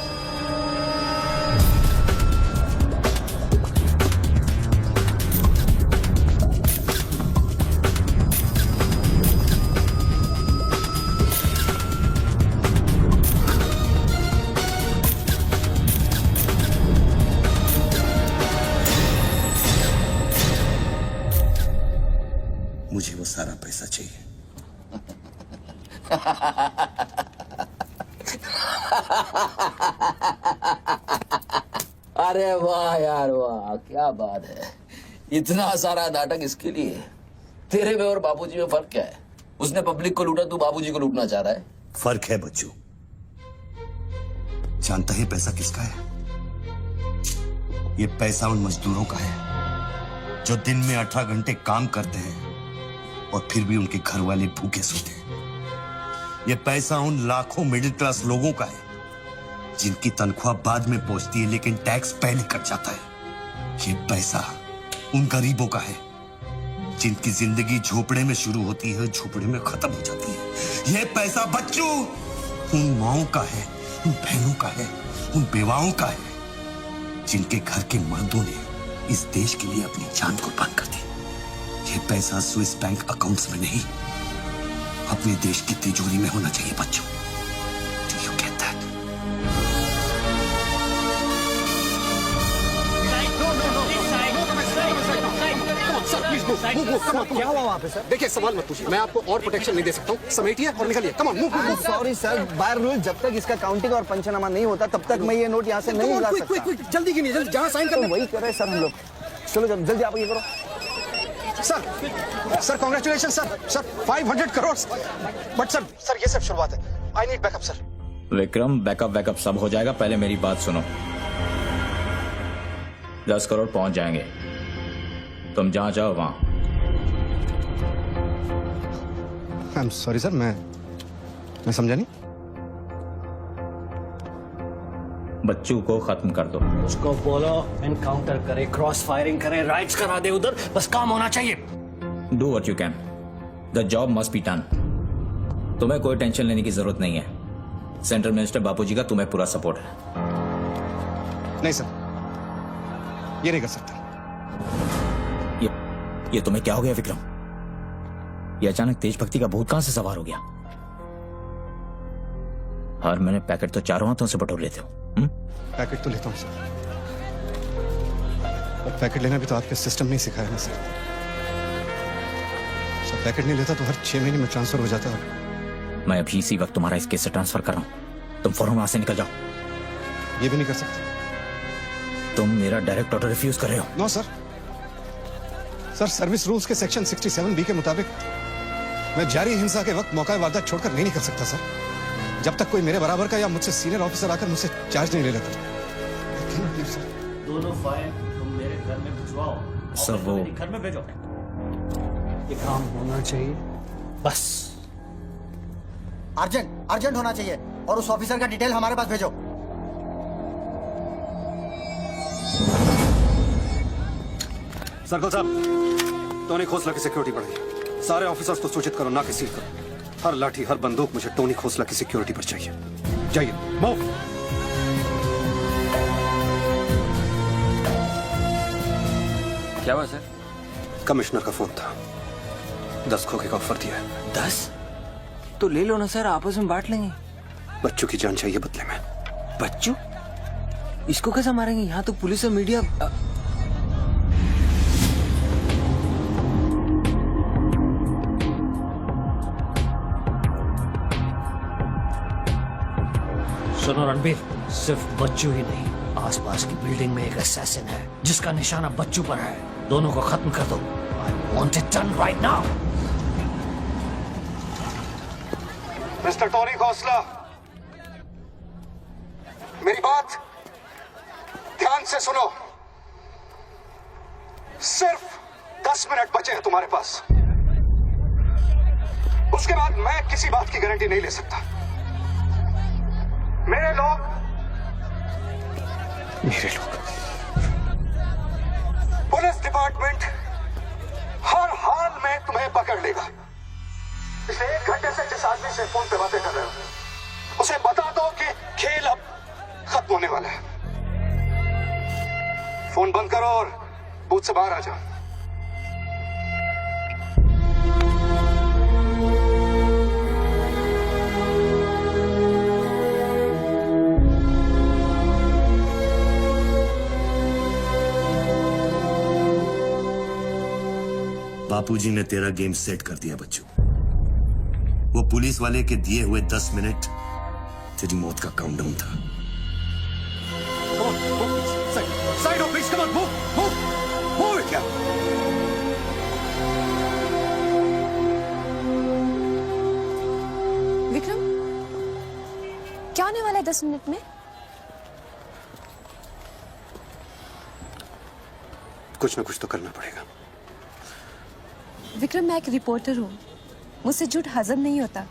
मुझे वो सारा पैसा चाहिए। अरे वाह यार वाह, क्या बात है। इतना सारा नाटक इसके लिए? तेरे में और बापूजी में फर्क क्या है? उसने पब्लिक को लूटा, तू बापूजी को लूटना चाह रहा है। फर्क है बच्चू। जानता है पैसा किसका है? ये पैसा उन मजदूरों का है जो दिन में 18 घंटे काम करते हैं और फिर भी उनके घर वाले भूखे सोते हैं। ये पैसा उन लाखों मिडिल क्लास लोगों का है जिनकी तनख्वाह बाद में पहुंचती है लेकिन टैक्स पहले कट जाता है। ये पैसा उन गरीबों का है जिनकी जिंदगी झोपड़े में शुरू होती है, झोपड़े में खत्म हो जाती है। ये पैसा बच्चों उन माओं का है, उन बहनों का है, उन बेवाओं का है जिनके घर के मर्दों ने इस देश के लिए अपनी जान कुर्बान कर दी। ये पैसा स्विस बैंक अकाउंट्स में नहीं, अपने देश की तिजोरी में होना चाहिए बच्चों। Do you get that? क्या हुआ वहाँ पे सर? देखिए सवाल मत पूछिए, मैं आपको और प्रोटेक्शन नहीं दे सकता हूँ। समेटिए और निकलिए। Come on move. Sorry sir, by rule जब तक इसका काउंटिंग और पंचनामा नहीं होता तब तक मैं ये नोट यहाँ से नहीं ला सकता। क्विक जल्दी गिनिए, जल्दी जहाँ साइन कर। वही कर रहे सर हम लोग। चलो जल्दी आप ये करो। Sir congratulation sir 500 crore. But sir ये सब शुरुआत है। I need backup sir. Vikram, backup सब हो जाएगा, पहले मेरी बात सुनो। 10 करोड़ पहुंच जाएंगे, तुम जहां जाओ वहां। आई एम सॉरी सर, मैं समझा नहीं। बच्चों को खत्म कर दो। उसको बोलो एनकाउंटर करे, क्रॉस फायरिंग करे, राइट्स करा दे उधर, बस काम होना चाहिए। Do what you can, the job must be done. तुम्हें कोई टेंशन लेने की जरूरत नहीं है। सेंट्रल मिनिस्टर बापूजी का तुम्हें पूरा सपोर्ट है। नहीं सर, ये नहीं कर सकता। ये तुम्हें क्या हो गया विक्रम? ये अचानक तेज भक्ति का भूत कहां से सवार हो गया? हर महीने पैकेट तो चारों हाथों से बटोर लेते हो। पैकेट तो लेता हूँ सर, पर पैकेट लेना भी तो आपके सिस्टम नहीं सिखाया ना सर। पैकेट नहीं लेता तो हर 6 महीने में ट्रांसफर हो जाता है। मैं अभी इसी वक्त तुम्हारा इस केस से ट्रांसफर कर रहा हूं, तुम फौरन वहां से निकल जाओ। ये भी नहीं कर सकते। तुम मेरा डायरेक्ट ऑर्डर रिफ्यूज कर रहे हो। नो सर, सर्विस रूल्स के सेक्शन 67B के मुताबिक मैं जारी हिंसा के वक्त मौका वारदात छोड़कर नहीं निकल सकता सर, जब तक कोई मेरे बराबर का या मुझसे सीनियर ऑफिसर आकर मुझसे चार्ज नहीं ले लेता। दोनों फाइल तुम मेरे घर में भिजवाओ। सर वो घर में भेजो। ये काम होना चाहिए बस। अर्जेंट होना चाहिए और उस ऑफिसर का डिटेल हमारे पास भेजो। सर्कल साहब, टोनी खोसला की सिक्योरिटी बढ़ाइए। सारे ऑफिसर्स को सूचित करो, ना कि सील करो। हर लाठी हर बंदूक मुझे टोनी खोसला की सिक्योरिटी पर चाहिए। जाइए, मूव। क्या हुआ सर? कमिश्नर का फोन था, 10 खोखे का ऑफर दिया है। 10? तो ले लो ना सर, आपस में बांट लेंगे। बच्चों की जान चाहिए बदले में। बच्चू? इसको कैसे मारेंगे? यहाँ तो पुलिस और मीडिया। सुनो रणबीर, सिर्फ बच्चू ही नहीं, आसपास की बिल्डिंग में एक असैसिन है जिसका निशाना बच्चू पर है। दोनों को खत्म कर दो। I want it done right now. Mister Tony Khosla, मेरी बात ध्यान से सुनो। सिर्फ 10 मिनट बचे हैं तुम्हारे पास। उसके बाद मैं किसी बात की गारंटी नहीं ले सकता। मेरे लोग पुलिस डिपार्टमेंट हर हाल में तुम्हें पकड़ लेगा। पिछले 1 घंटे से जिस आदमी से फोन पे बातें कर रहे हो उसे बता दो कि खेल अब खत्म होने वाला है। फोन बंद करो और बूथ से बाहर आ जाओ। बापूजी ने तेरा गेम सेट कर दिया बच्चू। वो पुलिस वाले के दिए हुए 10 मिनट तेरी मौत का काउंटडाउन था। Side of please, come on, move it. क्या विक्रम, क्या होने वाला है 10 मिनट में? कुछ ना कुछ तो करना पड़ेगा। विक्रम, मैं एक रिपोर्टर हूँ, मुझसे झूठ हजम नहीं होता।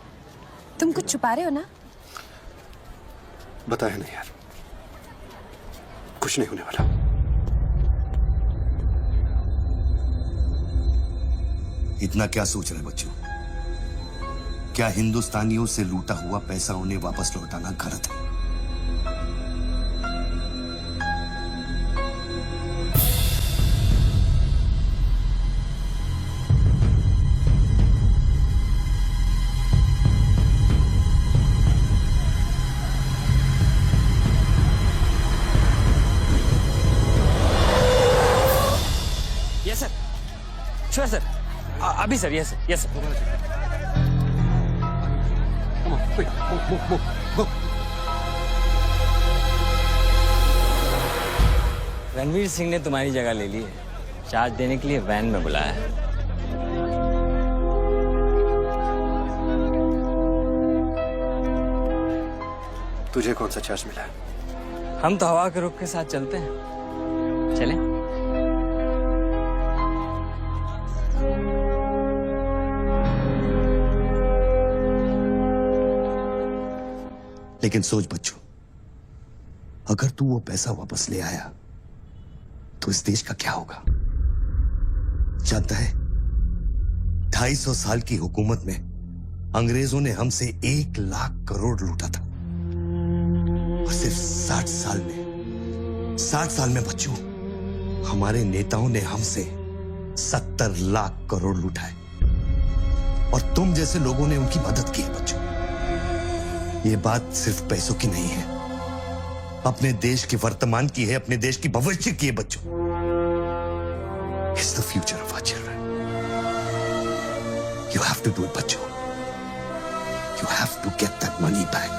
तुम कुछ छुपा रहे हो ना? बताया नहीं यार, कुछ नहीं होने वाला। इतना क्या सोच रहे बच्चों? क्या हिंदुस्तानियों से लूटा हुआ पैसा उन्हें वापस लौटाना गलत है? श्योर सर, अभी sir. Yes sir, yes sir. Ranveer Singh ने तुम्हारी जगह ले ली है, चार्ज देने के लिए वैन में बुलाया है। तुझे कौन सा चार्ज मिला है? हम तो हवा के रुख के साथ चलते हैं। चलें? लेकिन सोच बच्चों, अगर तू वो पैसा वापस ले आया तो इस देश का क्या होगा? जानता है, 250 साल की हुकूमत में अंग्रेजों ने हमसे 1 लाख करोड़ लूटा था और सिर्फ 60 साल में बच्चों, हमारे नेताओं ने हमसे 70 लाख करोड़ लूटा है और तुम जैसे लोगों ने उनकी मदद की है बच्चों। ये बात सिर्फ पैसों की नहीं है, अपने देश के वर्तमान की है, अपने देश की भविष्य की है बच्चों। It's the future of our children. You have to do it बच्चों। You have to get that money back.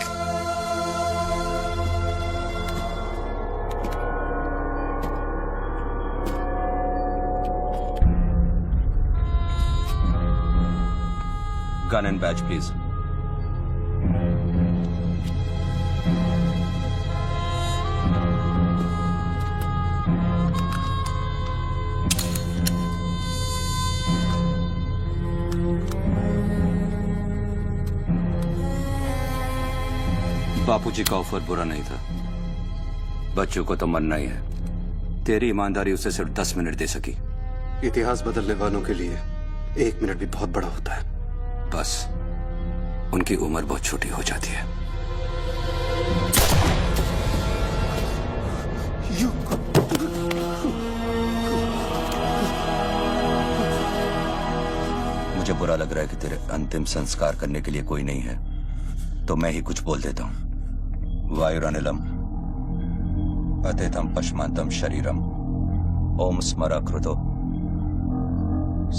Gun and badge, please. बापूजी का ऑफर बुरा नहीं था, बच्चों को तो मरना ही है। तेरी ईमानदारी उसे सिर्फ 10 मिनट दे सकी। इतिहास बदलने वालों के लिए 1 मिनट भी बहुत बड़ा होता है। बस उनकी उम्र बहुत छोटी हो जाती है। मुझे बुरा लग रहा है कि तेरे अंतिम संस्कार करने के लिए कोई नहीं है, तो मैं ही कुछ बोल देता हूं। वायुरानिलम अतेतम पश्मांतम शरीरम ओम स्मरा कृतो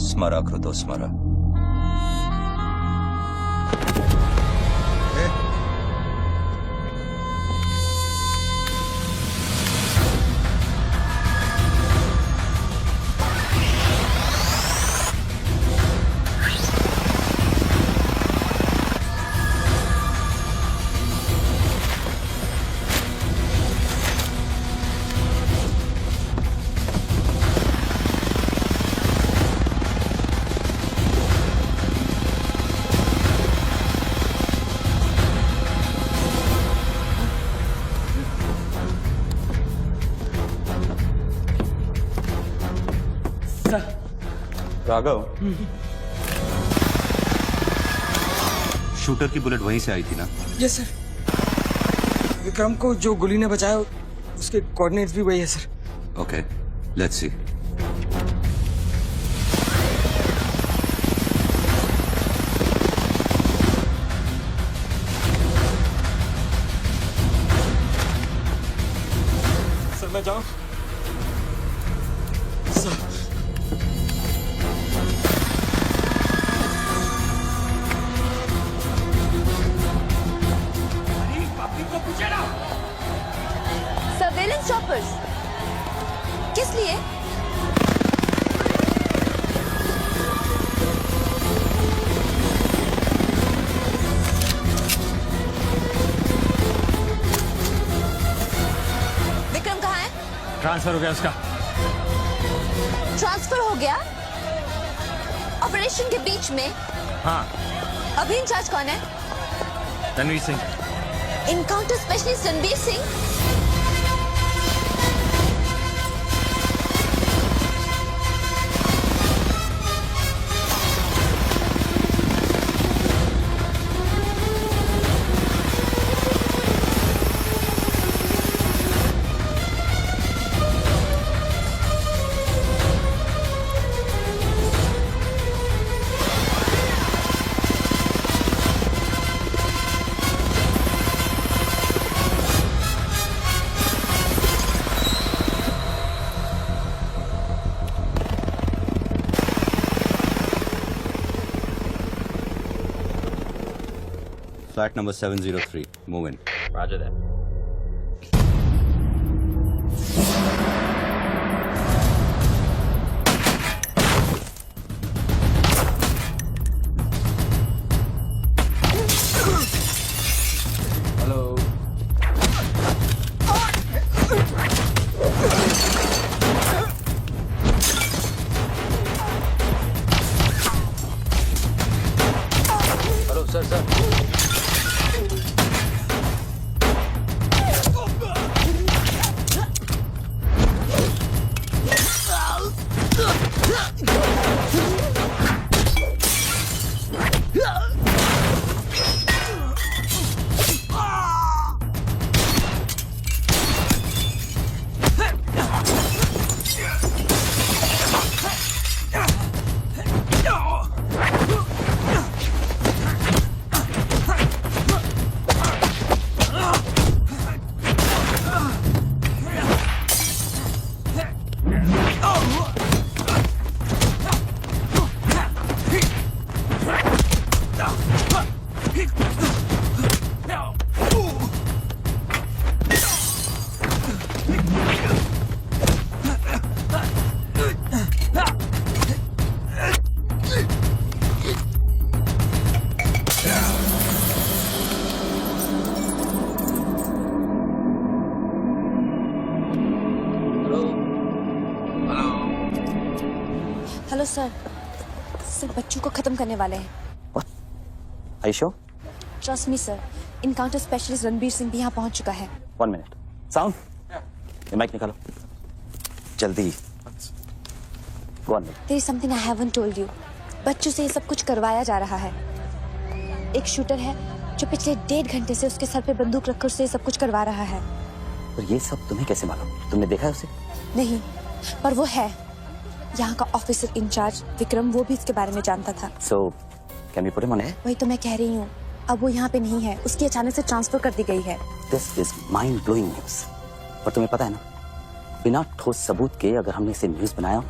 स्मरा कृतो स्मरा। राघव, शूटर की बुलेट वहीं से आई थी ना? Yes sir. विक्रम को जो गोली ने बचाया उसके कोऑर्डिनेट्स भी वही है sir. Okay, let's see. Sir मैं जाऊं? सर्वेलेंस चॉपर्स किस लिए? विक्रम कहाँ है? ट्रांसफर हो गया उसका। ट्रांसफर हो गया? ऑपरेशन के बीच में? हाँ। अभी इंचार्ज कौन है? Ranveer Singh. Encounter specialist Ranveer Singh? Flat number 703. Move in. Roger that. Hello. Hello sir sir. Hello sir. Sir बच्चों को खत्म करने वाले हैं। Are you sure? Trust me sir. Encounter specialist Ranbir Singh भी यहाँ पहुँच चुका है। 1 minute. Sound? ये माइक निकालो जल्दी। Go on. There is something I haven't told you. बच्चों से ये सब कुछ करवाया जा रहा है। एक शूटर है जो पिछले 1.5 घंटे से उसके सर पे बंदूक रखकर उससे ये सब कुछ करवा रहा है। और ये सब तुम्हें कैसे मालूम? तुमने देखा है उसे? नहीं, पर वो है। यहाँ का ऑफिसर इंचार्ज विक्रम, वो भी इसके बारे में जानता था। So, can we put him on air? वही तो मैं कह रही हूँ, अब वो यहाँ पे नहीं है, उसकी अचानक से ट्रांसफर कर दी गई है। This is mind-blowing news. पर तुम्हें पता है ना, बिना ठोस सबूत के अगर हमने इसे न्यूज बनाया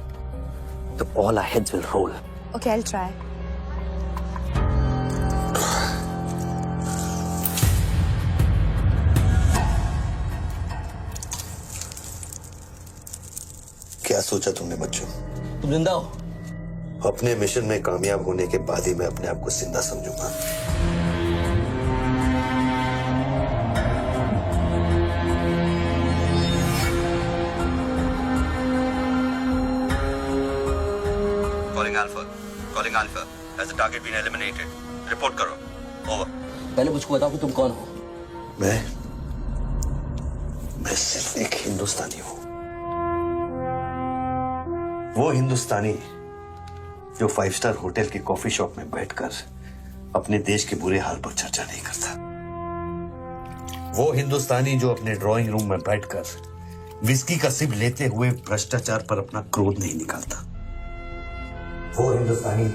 तो all our heads will roll. Okay, I'll try. क्या सोचा तुमने बच्चों? तुम जिंदा हो? अपने मिशन में कामयाब होने के बाद ही मैं अपने आप को जिंदा समझूंगा। Calling Alpha. Has the target been eliminated? Report करो. Over. पहले मुझको बताओ कि तुम कौन हो? मैं सिर्फ एक हिंदुस्तानी हूँ। वो हिंदुस्तानी जो 5 स्टार होटल के कॉफी शॉप में बैठकर अपने देश के बुरे हाल पर चर्चा नहीं करता। वो हिंदुस्तानी जो अपने ड्राइंग रूम में बैठकर विस्की का सिप लेते हुए भ्रष्टाचार पर अपना क्रोध नहीं निकालता। वो हिंदुस्तानी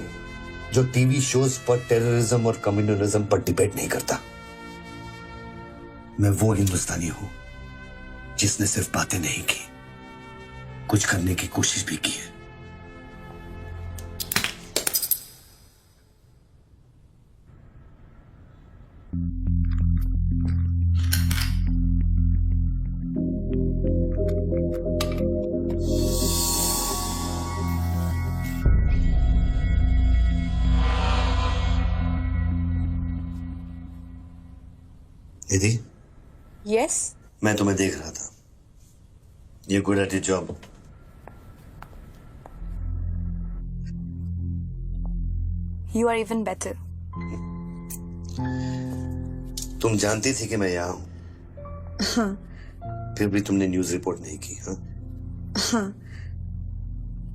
जो टीवी शोज पर टेररिज्म और कम्युनलिज्म पर डिबेट नहीं करता। मैं वो हिंदुस्तानी हूं जिसने सिर्फ बातें नहीं की, कुछ करने की कोशिश भी की है। निधि, Yes? मैं तुम्हें देख रहा था। You're good at your job. You are even better. तुम जानती थी कि मैं यहाँ हूं, हाँ, फिर भी तुमने न्यूज रिपोर्ट नहीं की। हाँ? हाँ।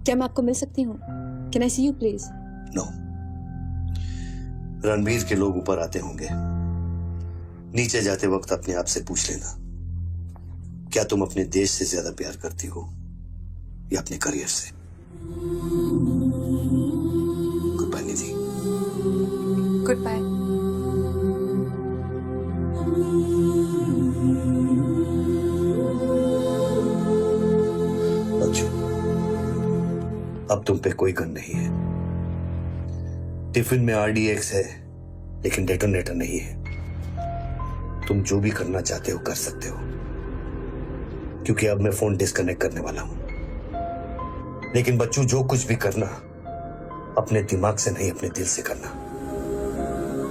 क्या मैं आपको मिल सकती हूँ? Can I see you, please? No. Ranbir के लोग ऊपर आते होंगे, नीचे जाते वक्त अपने आप से पूछ लेना, क्या तुम अपने देश से ज्यादा प्यार करती हो या अपने करियर से? Good bye Nidhi. Good bye. बच्चों, अब तुम पे कोई गन नहीं है। टिफिन में RDX है, लेकिन डेटोनेटर नहीं है। तुम जो भी करना चाहते हो कर सकते हो, क्योंकि अब मैं फोन डिस्कनेक्ट करने वाला हूं। लेकिन बच्चों, जो कुछ भी करना अपने दिमाग से नहीं, अपने दिल से करना,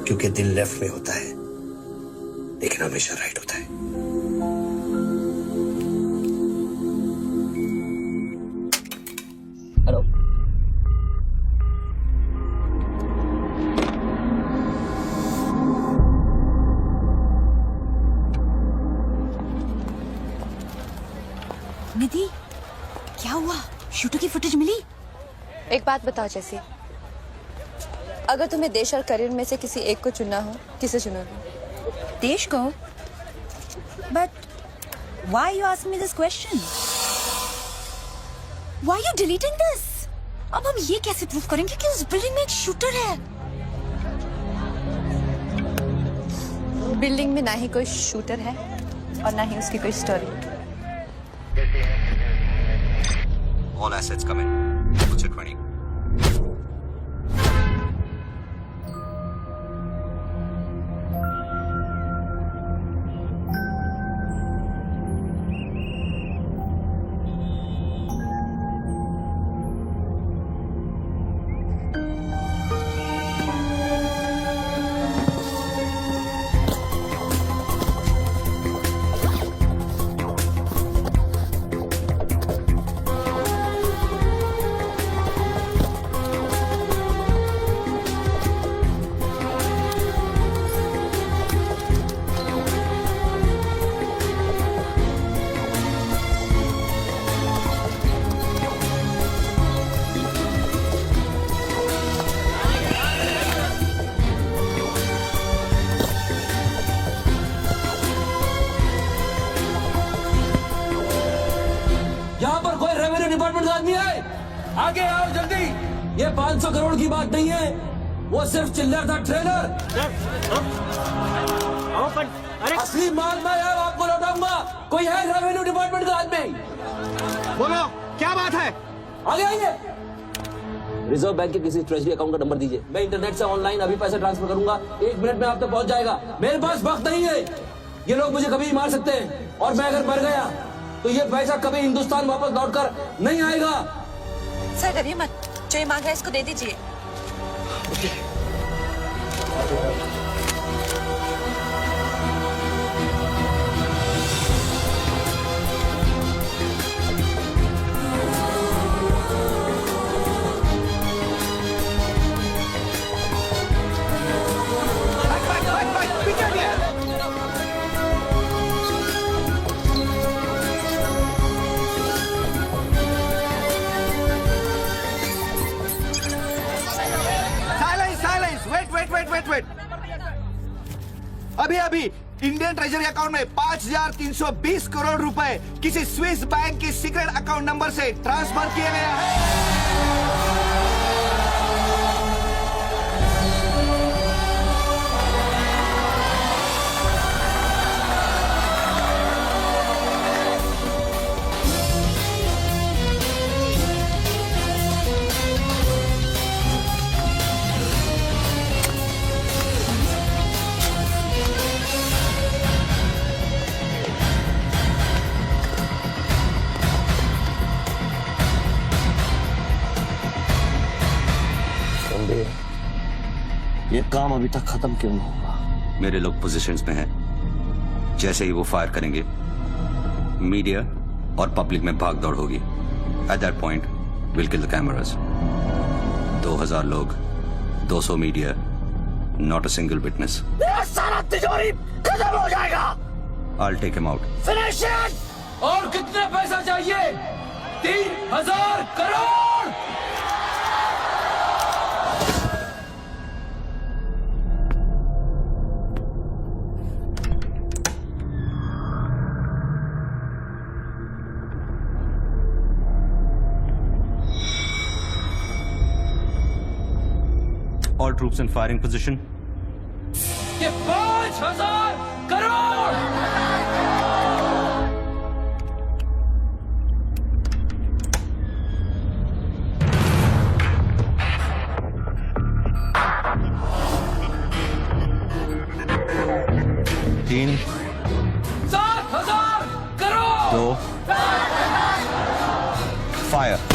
क्योंकि दिल लेफ्ट में होता है लेकिन हमेशा राइट होता है। हेलो। निधि, क्या हुआ? शूटर की फुटेज मिली? एक बात बताओ जैसे, अगर तुम्हें देश और करियर में से किसी एक को चुनना हो, किसे चुनोगे? देश को? But why you ask me this question? Why you deleting this? अब हम ये कैसे प्रूव करेंगे कि उस बिल्डिंग में एक शूटर है? बिल्डिंग में ना ही कोई शूटर है और ना ही उसकी कोई story. All assets come in. Butcher 20. 500 crore की बात नहीं है, वो सिर्फ चिल्लर था, ट्रेलर। असली माल मैं आपको लौटाऊंगा। कोई है रेवेन्यू डिपार्टमेंट का आदमी? बोलो क्या बात है? आगे आइए। रिजर्व बैंक के किसी ट्रेजरी अकाउंट का नंबर दीजिए, मैं इंटरनेट से ऑनलाइन अभी पैसे ट्रांसफर करूंगा, 1 मिनट में आप तक पहुंच जाएगा। मेरे पास वक्त नहीं है, ये लोग मुझे कभी मार सकते हैं, और मैं अगर मर गया तो ये पैसा कभी हिंदुस्तान वापस लौटकर नहीं आएगा। सर डरिए मत, जो ये मांग रहा है इसको दे दीजिए। वेट। अभी इंडियन ट्रेजरी अकाउंट में 5,320 करोड़ रुपए किसी स्विस बैंक के सीक्रेट अकाउंट नंबर से ट्रांसफर किए गए हैं। ये काम अभी तक खत्म क्यों नहीं हुआ? मेरे लोग पोजीशंस में हैं। जैसे ही वो फायर करेंगे, मीडिया और पब्लिक में भाग दौड़ होगी। At that point will kill the cameras. 2000 लोग, 200 media, not a single witness. सारा तिजोरी खत्म हो जाएगा। I'll take him out. Finish it. और कितने पैसा चाहिए? 3000 crore. All troops in firing position. ये 5000 करोड़। तीन, 7000 करोड़। 2, फायर।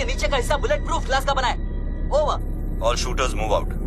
नीचे का हिस्सा बुलेट प्रूफ ग्लास का बना है। Over. All shooters move out.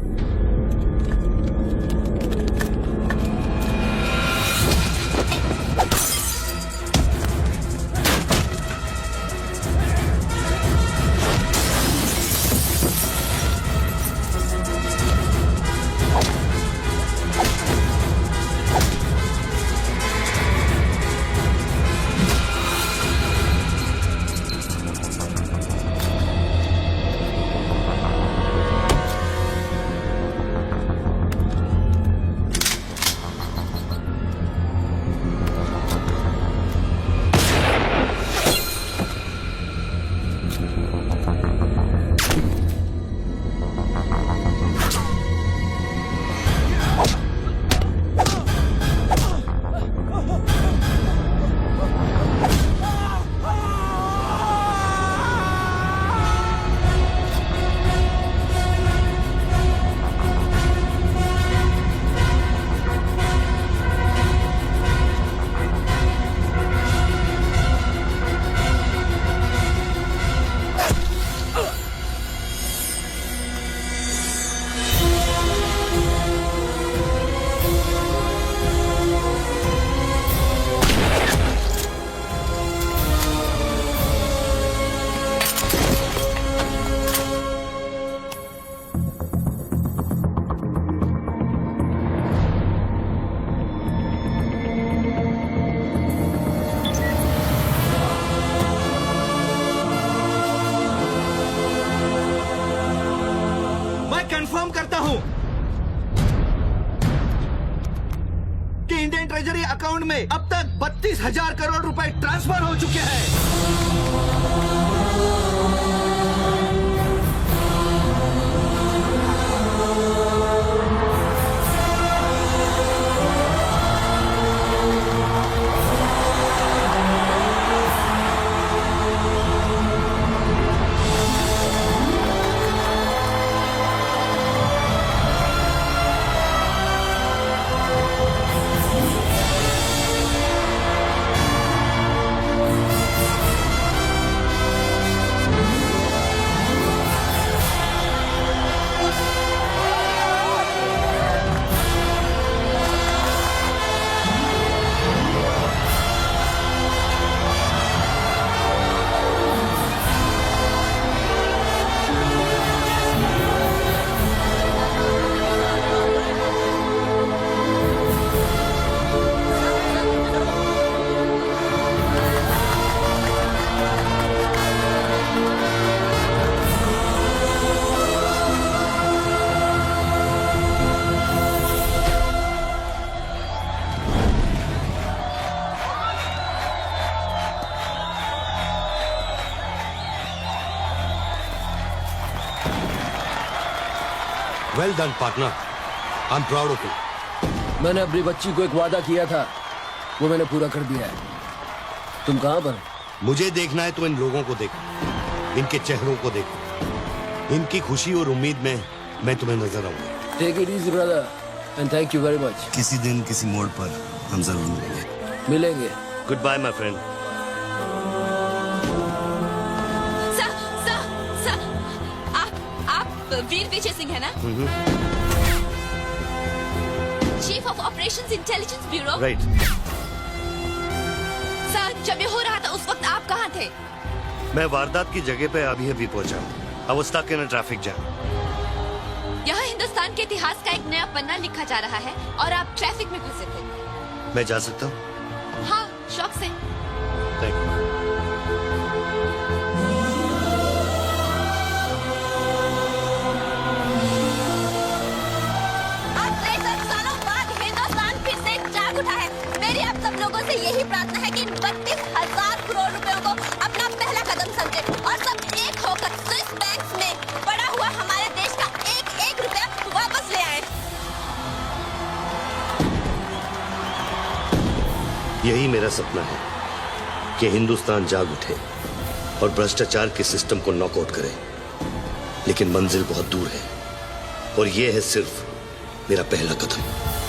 Confirm करता हूं कि इंडियन ट्रेजरी अकाउंट में अब तक 32,000 करोड़ रुपए ट्रांसफर हो चुके हैं। Well done, partner. I'm proud of you. मैंने अपनी बच्ची को एक वादा किया था, वो मैंने पूरा कर दिया है। तुम कहाँ पर? मुझे देखना है तो इन लोगों को देखो, इनके चेहरों को देखो, इनकी खुशी और उम्मीद में मैं तुम्हें नजर आऊंगा। Take it easy, brother, and thank you very much. किसी दिन किसी मोड़ पर हम जरूर मिलेंगे। मिलेंगे। Goodbye, my friend. वीर विजय सिंह है ना? Chief of operations intelligence bureau. Right. Sir, जब ये हो रहा था उस वक्त आप कहाँ थे? मैं वारदात की जगह पे अभी पहुंचा हूँ। I was stuck in a traffic jam. यहाँ हिंदुस्तान के इतिहास का एक नया पन्ना लिखा जा रहा है और आप ट्रैफिक में फंसे थे। मैं जा सकता हूँ? हाँ, शौक से। Thank you. यही प्रार्थना है कि इन 32,000 करोड़ रुपयों को अपना पहला कदम समझे और सब एक होकर स्विस बैंक्स में पड़ा हुआ हमारे देश का एक रुपया वापस ले आए। यही मेरा सपना है कि हिंदुस्तान जाग उठे और भ्रष्टाचार के सिस्टम को नॉकआउट करे, लेकिन मंजिल बहुत दूर है और यह है सिर्फ मेरा पहला कदम।